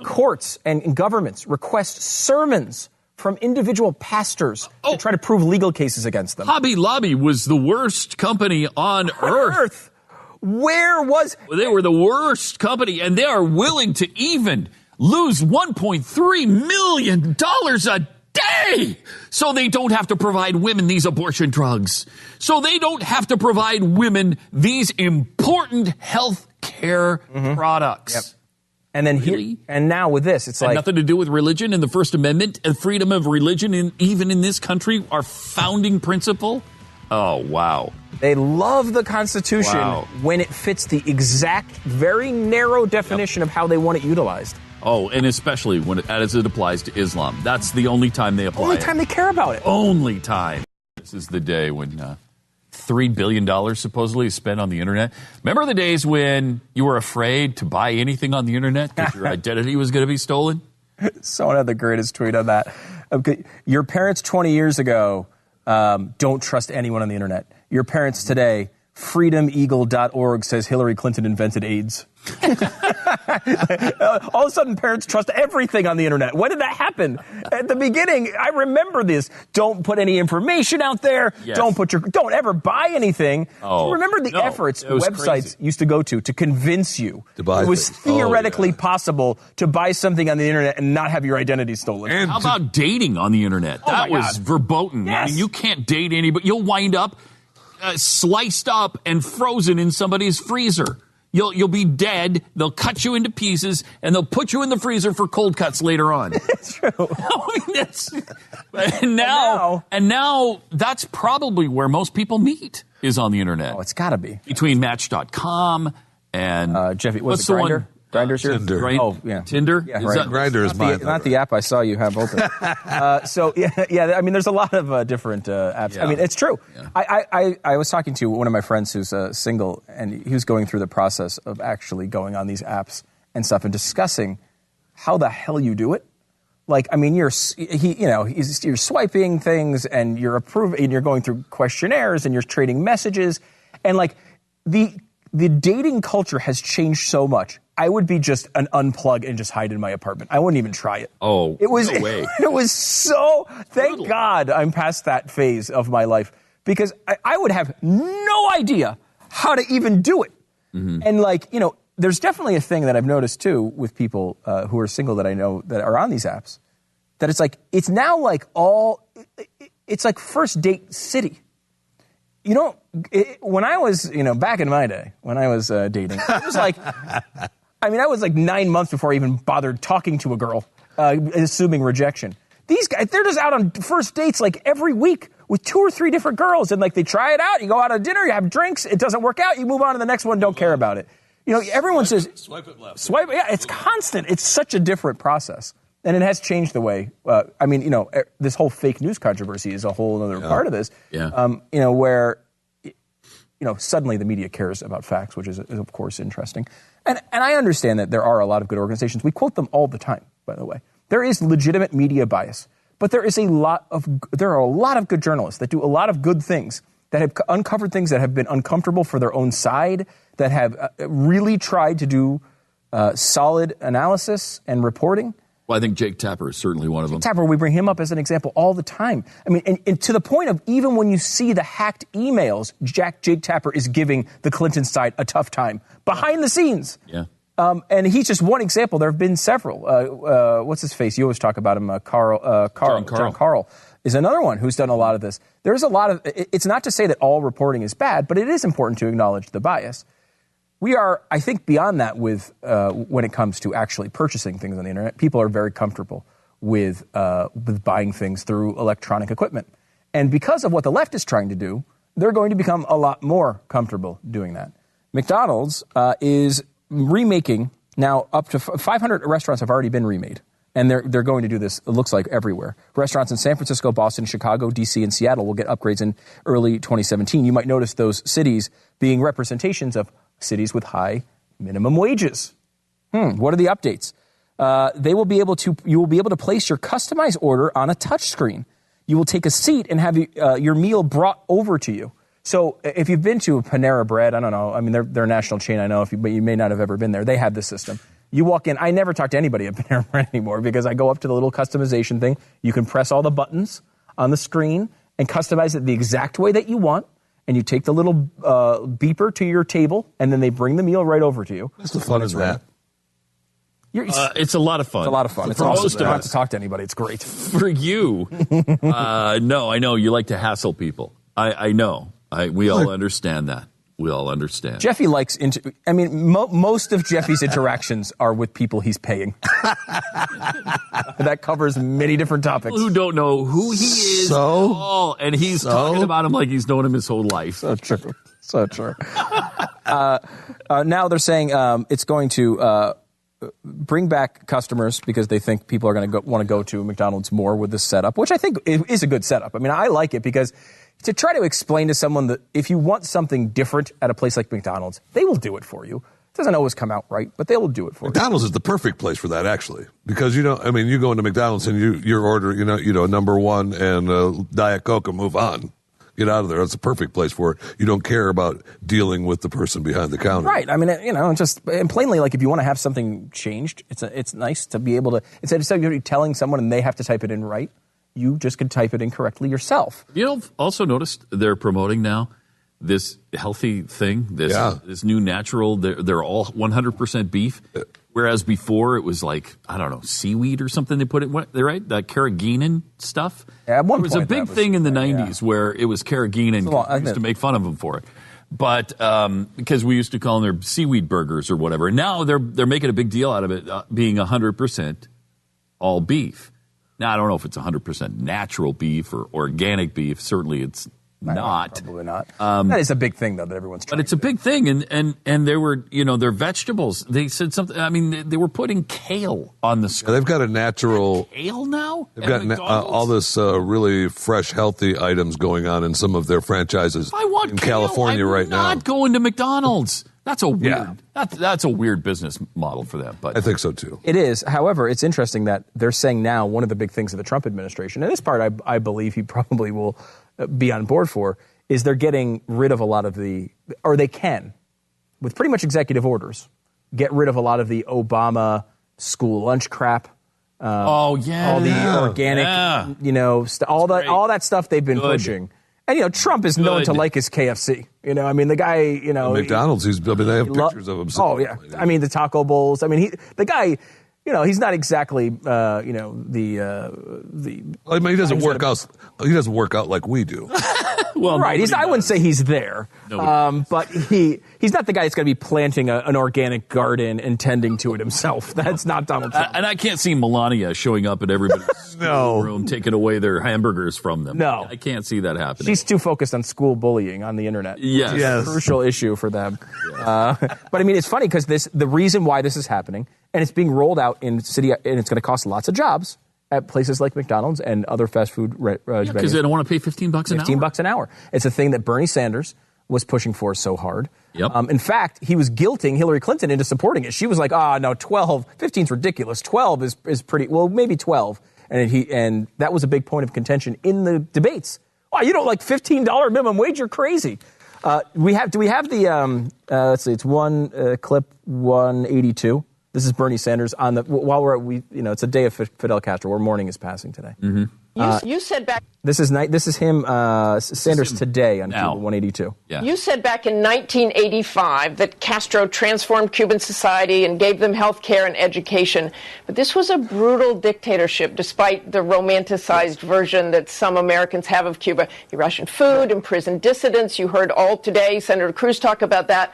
courts and governments request sermons from individual pastors to try to prove legal cases against them? Hobby Lobby was the worst company on earth. Where was... They were the worst company, and they are willing to even lose $1.3 million a day so they don't have to provide women these abortion drugs, so they don't have to provide women these important health care products. Yep. And then really? And now with this, it's like nothing to do with religion and the First Amendment and freedom of religion, even in this country, our founding principle. Oh, wow. They love the Constitution when it fits the exact, very narrow definition of how they want it utilized. Oh, and especially as it applies to Islam. That's the only time they apply it. Only time they care about it. Only time. This is the day when $3 billion supposedly is spent on the internet. Remember the days when you were afraid to buy anything on the internet because your identity was going to be stolen? Someone had the greatest tweet on that. Okay. Your parents 20 years ago don't trust anyone on the internet. Your parents today, freedomeagle.org says Hillary Clinton invented AIDS. All of a sudden, parents trust everything on the internet. When did that happen? At the beginning, I remember this. Don't put any information out there. Yes. Don't ever buy anything. Oh, remember the efforts websites crazy. used to go to convince you to buy it was things. theoretically possible to buy something on the internet and not have your identity stolen. And how about dating on the internet? That was verboten. Yes. I mean, you can't date anybody. You'll wind up sliced up and frozen in somebody's freezer. You'll be dead. They'll cut you into pieces and they'll put you in the freezer for cold cuts later on. It's true. And now that's probably where most people meet is on the internet. Oh, it's got to be between Match.com and Jeffy. What's the Grindr? one? Grindr's your Tinder. Oh, yeah. Tinder? Yeah, Is right. that- Grindr is mine. Not the app I saw you have open. So yeah. I mean, there's a lot of different apps. Yeah. I mean, it's true. Yeah. I was talking to one of my friends who's single, and he was going through the process of actually going on these apps and stuff and discussing how the hell you do it. Like, I mean, you're swiping things and you're approving, and you're going through questionnaires and you're trading messages, and like the dating culture has changed so much. I would be just an unplug and just hide in my apartment. I wouldn't even try it. Oh, it was no way. It was so. Thank God I'm past that phase of my life, because I would have no idea how to even do it. Mm-hmm. And there's definitely a thing that I've noticed too with people who are single that I know that are on these apps, that it's now like it's like first date city. When I was, back in my day, when I was dating, it was like, I was like 9 months before I even bothered talking to a girl, assuming rejection. These guys, they're just out on first dates like every week with 2 or 3 different girls, and like they try it out. You go out to dinner, you have drinks, it doesn't work out, you move on to the next one, don't care about it. Everyone says swipe it left. Swipe, yeah, it's constant. It's such a different process. And it has changed the way, this whole fake news controversy is a whole other part of this. Yeah. Where, suddenly the media cares about facts, which is of course interesting. And I understand that there are a lot of good organizations. We quote them all the time, by the way. There is legitimate media bias, but there are a lot of good journalists that do a lot of good things, that have uncovered things that have been uncomfortable for their own side, that have really tried to do solid analysis and reporting. Well, I think Jake Tapper is certainly one of them. Tapper, we bring him up as an example all the time. I mean, and to the point of even when you see the hacked emails, Jake Tapper is giving the Clinton side a tough time behind the scenes. Yeah. And he's just one example. There have been several. What's his face? You always talk about him. John Carl is another one who's done a lot of this. There's a lot of. It's not to say that all reporting is bad, but it is important to acknowledge the bias. We are, I think, beyond that with when it comes to actually purchasing things on the internet. People are very comfortable with buying things through electronic equipment. And because of what the left is trying to do, they're going to become a lot more comfortable doing that. McDonald's is remaking, now up to 500 restaurants have already been remade. And they're going to do this, it looks like, everywhere. Restaurants in San Francisco, Boston, Chicago, D.C., and Seattle will get upgrades in early 2017. You might notice those cities being representations of cities with high minimum wages. What are the updates? You will be able to place your customized order on a touch screen. You will take a seat and have your meal brought over to you. So if you've been to Panera Bread, I don't know. I mean, they're a national chain, I know, but you may not have ever been there. They have this system. You walk in. I never talk to anybody at Panera Bread anymore because I go up to the little customization thing. You can press all the buttons on the screen and customize it the exact way that you want. And you take the little beeper to your table, and then they bring the meal right over to you. What's the fun in that? It's a lot of fun. It's a lot of fun. It's awesome. You don't have to talk to anybody. It's great. For you, no, I know you like to hassle people. I know. We all understand that. We all understand. Jeffy likes. Most of Jeffy's interactions are with people he's paying. That covers many different topics. People who don't know who he is at all, and he's talking about him like he's known him his whole life. So true. So true. Now they're saying it's going to bring back customers because they think people are going to want to go to McDonald's more with this setup, which I think is a good setup. I mean, I like it because to try to explain to someone that if you want something different at a place like McDonald's, they will do it for you. It doesn't always come out right, but they will do it for you. McDonald's is the perfect place for that, actually, because you go into McDonald's and your order, number one and Diet Coke and move on. get out of there. That's a perfect place for it. You don't care about dealing with the person behind the counter. Right. I mean, and plainly, like if you want to have something changed, it's nice to be able to, instead of telling someone and they have to type it in right, you just could type it in correctly yourself. Also noticed they're promoting now this healthy thing, this new natural, they're all 100% beef. Whereas before it was like, I don't know, seaweed or something they put in, right? That carrageenan stuff. Yeah, at one point, it was a big thing in the 90s where it was carrageenan. We used to make fun of them for it. But because we used to call them their seaweed burgers or whatever. And now they're making a big deal out of it being 100% all beef. Now, I don't know if it's 100% natural beef or organic beef. Certainly it's not. Probably not. That is a big thing, though, that everyone's trying. But it's a big thing, and they were, their vegetables. They said something. I mean, they were putting kale on the screen. Yeah, they've got a natural kale now. They've got all this really fresh, healthy items going on in some of their franchises in California right now. I'm not going to McDonald's. That's a weird. That's a weird business model for them. But I think so too. It is. However, it's interesting that they're saying now one of the big things of the Trump administration, and this part I believe he probably will be on board for, is they're getting rid of a lot of or they can, with pretty much executive orders, get rid of a lot of the Obama school lunch crap. All the organic, all that stuff they've been pushing. And, Trump is known to like his KFC. I mean, the guy, McDonald's, they have pictures of him. Oh, yeah. I mean, the taco bowls. I mean, the guy, he's not exactly, Well, I mean, he doesn't work out. He doesn't work out like we do. Well, right. I wouldn't say he's there, but he's not the guy that's going to be planting an organic garden and tending to it himself. That's not Donald Trump. And I can't see Melania showing up at everybody's room, taking away their hamburgers from them. No, I can't see that happening. She's too focused on school bullying on the internet. Yes, it's a crucial issue for them. Yes. But I mean, it's funny because the reason why this is happening, and it's being rolled out in city, and it's going to cost lots of jobs at places like McDonald's and other fast food because they don't want to pay $15 an hour. $15 an hour. It's a thing that Bernie Sanders was pushing for so hard. Yep. In fact, he was guilting Hillary Clinton into supporting it. She was like, no, 15's ridiculous. 12 is pretty, well, maybe 12. And that was a big point of contention in the debates. Oh, you don't like $15 minimum wage? You're crazy. Do we have the, let's see, it's clip 182. This is Bernie Sanders on while it's a day of Fidel Castro, where mourning is passing today. Mm-hmm. You said back. This is him, Sanders today on Cuba 182. Yeah. You said back in 1985 that Castro transformed Cuban society and gave them health care and education. But this was a brutal dictatorship, despite the romanticized version that some Americans have of Cuba. He rationed food, imprisoned dissidents. You heard all today Senator Cruz talk about that.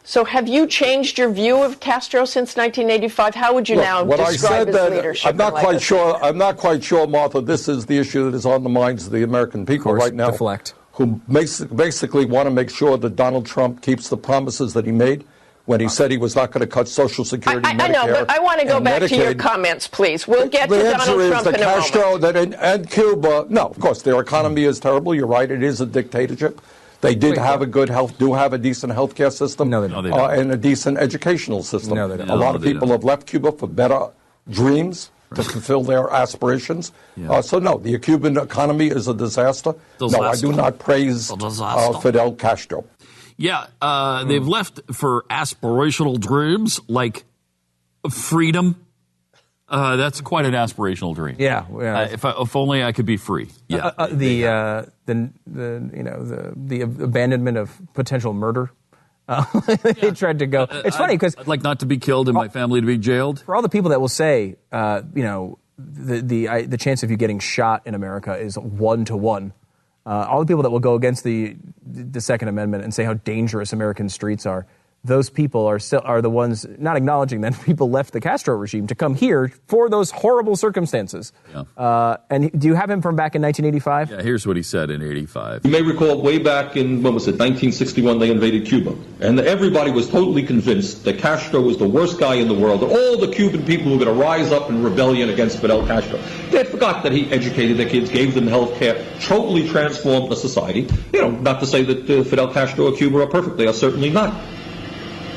So have you changed your view of Castro since 1985? How would you now describe his leadership? I'm not quite sure, Martha, this is the issue that is on the minds of the American people right now. Deflect. Who basically want to make sure that Donald Trump keeps the promises that he made when he said he was not going to cut Social Security, Medicare, I know, but I want to go back Medicaid. to your comments, please. We'll get to Donald Trump in a moment. The answer is that Castro and Cuba, no, of course, their economy is terrible. You're right, it is a dictatorship. They did have a decent health care system and a decent educational system. No, they don't. A lot of people have left Cuba for better dreams to fulfill their aspirations. Yeah. So, no, the Cuban economy is a disaster. No, I do not praise Fidel Castro. Yeah, they've left for aspirational dreams like freedom. That's quite an aspirational dream. Yeah. If only I could be free. Yeah. The abandonment of potential murder. They tried to go. It's funny because I'd like not to be killed and my family to be jailed. For all the people that will say, the chance of you getting shot in America is 1 to 1. All the people that will go against the Second Amendment and say how dangerous American streets are. Those people are the ones not acknowledging that people left the Castro regime to come here for those horrible circumstances. Yeah. And do you have him from back in 1985? Yeah, here's what he said in 85. You may recall way back in, 1961, they invaded Cuba. And everybody was totally convinced that Castro was the worst guy in the world, that all the Cuban people were going to rise up in rebellion against Fidel Castro. They forgot that he educated their kids, gave them health care, totally transformed the society. Not to say that Fidel Castro or Cuba are perfect. They are certainly not.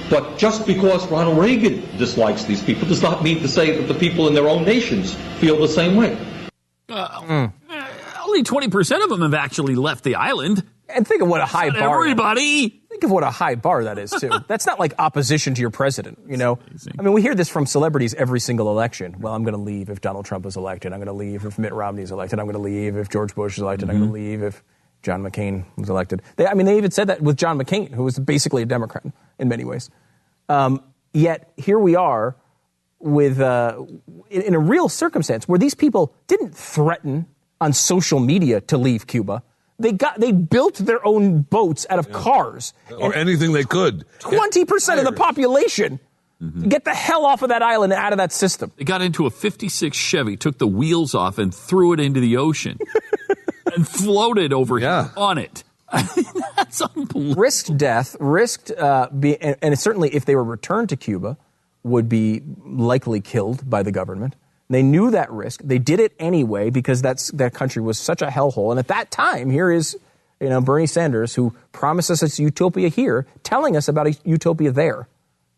But just because Ronald Reagan dislikes these people does not mean to say that the people in their own nations feel the same way. only 20% of them have actually left the island. And think of what a high bar. Everybody. Think of what a high bar that is, too. That's not like opposition to your president, you know? I mean, we hear this from celebrities every single election. Well, I'm going to leave if Donald Trump is elected. I'm going to leave if Mitt Romney is elected. I'm going to leave if George Bush is elected. I'm going to leave if John McCain was elected. They even said that with John McCain, who was basically a Democrat in many ways. Yet here we are with in a real circumstance where these people didn't threaten on social media to leave Cuba. They built their own boats out of cars. Or anything they could. 20% of the population get the hell off of that island and out of that system. They got into a 56 Chevy, took the wheels off, and threw it into the ocean. And floated over here on it. That's unbelievable. Risked death, and certainly if they were returned to Cuba, would be likely killed by the government. They knew that risk. They did it anyway because that country was such a hellhole. And at that time, here is Bernie Sanders, who promised us a utopia here, telling us about a utopia there.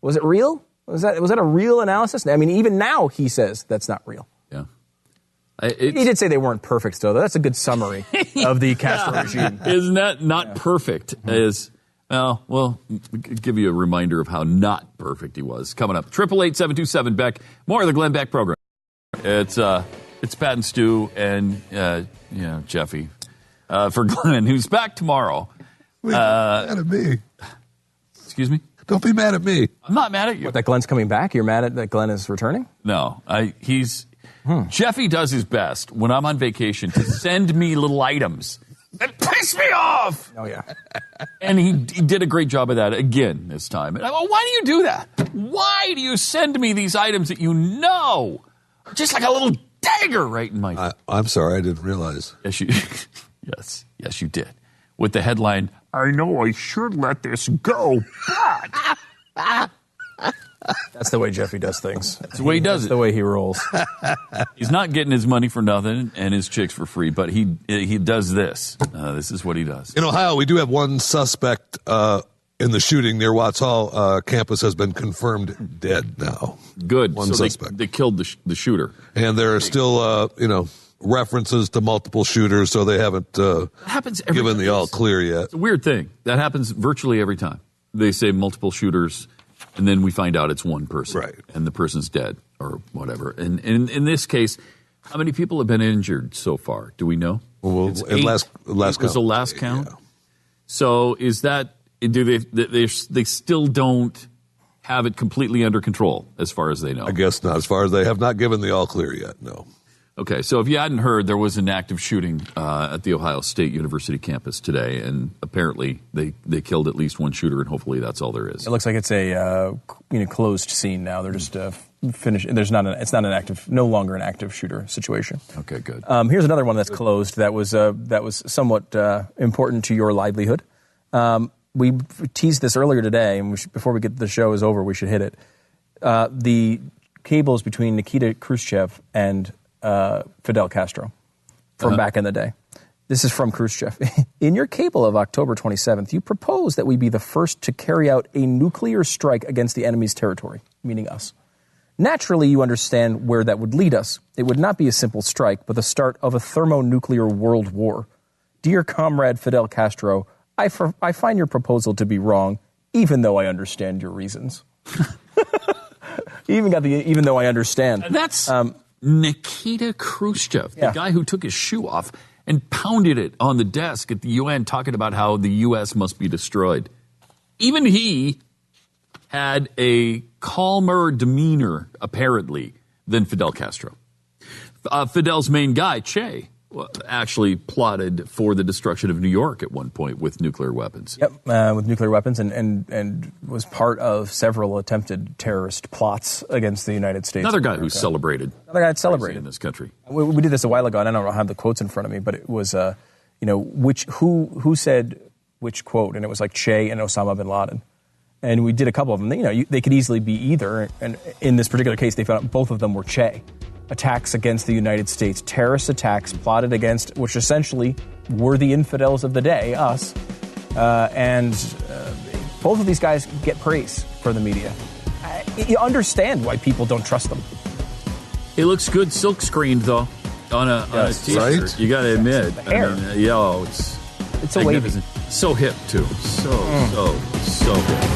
Was it real? Was that a real analysis? I mean, even now he says that's not real. Yeah. He did say they weren't perfect, though. That's a good summary of the Castro regime. Isn't that not perfect? We'll give you a reminder of how not perfect he was. Coming up, 888-727-BECK. More of the Glenn Beck program. It's Pat and Stu and Jeffy for Glenn, who's back tomorrow. Don't be mad at me. Excuse me? Don't be mad at me. I'm not mad at you. What, that Glenn's coming back? You're mad at that Glenn is returning? No, Jeffy does his best when I'm on vacation to send me little items that piss me off. Oh, yeah. And he did a great job of that again this time. And I go, why do you do that? Why do you send me these items that you know? Just like a little dagger right in my... I'm sorry, I didn't realize. Yes, you did. With the headline, I know I should let this go, but... That's the way Jeffy does things. That's the way he does That's the way he rolls. He's not getting his money for nothing and his chicks for free, but he does this. This is what he does. In Ohio, we do have one suspect in the shooting near Watts Hall. Campus has been confirmed dead now. Good. One suspect. They killed the shooter. And there are still, references to multiple shooters, so they haven't given the all clear yet. It's a weird thing. That happens virtually every time. They say multiple shooters, and then we find out it's one person. Right. And the person's dead or whatever. And in this case, how many people have been injured so far? Do we know? Well, last count. Was the last count? Yeah. So is that, do they still don't have it completely under control as far as they know? I guess not. As far as they have not given the all clear yet, no. Okay, so if you hadn't heard, there was an active shooting at the Ohio State University campus today, and apparently they killed at least one shooter, and hopefully that's all there is. It looks like it's a closed scene now. They're just finished. It's no longer an active shooter situation. Okay, good. Here's another one that's closed that was somewhat important to your livelihood. We teased this earlier today, and before the show is over, we should hit it. The cables between Nikita Khrushchev and Fidel Castro from back in the day. This is from Khrushchev. In your cable of October 27th, you proposed that we be the first to carry out a nuclear strike against the enemy's territory, meaning us. Naturally, you understand where that would lead us. It would not be a simple strike, but the start of a thermonuclear world war. Dear comrade Fidel Castro, I find your proposal to be wrong, even though I understand your reasons. Even though I understand. That's... Nikita Khrushchev, the guy who took his shoe off and pounded it on the desk at the UN talking about how the U.S. must be destroyed. Even he had a calmer demeanor, apparently, than Fidel Castro. Fidel's main guy, Che, actually plotted for the destruction of New York at one point with nuclear weapons. Yep, with nuclear weapons and was part of several attempted terrorist plots against the United States. Another guy who celebrated. Another guy that celebrated in this country. We did this a while ago, and I don't have the quotes in front of me, but it was, who said which quote, and it was like Che and Osama bin Laden. And we did a couple of them. They could easily be either, and in this particular case, they found out both of them were Che. Attacks against the United States, terrorist attacks plotted against, which essentially were the infidels of the day, us. And both of these guys get praise for the media. You understand why people don't trust them. It looks good silk screened, though. on a t-shirt. Right? You got to admit. Hair. I mean, it's a wavy. magnificent. So hip too. So hip.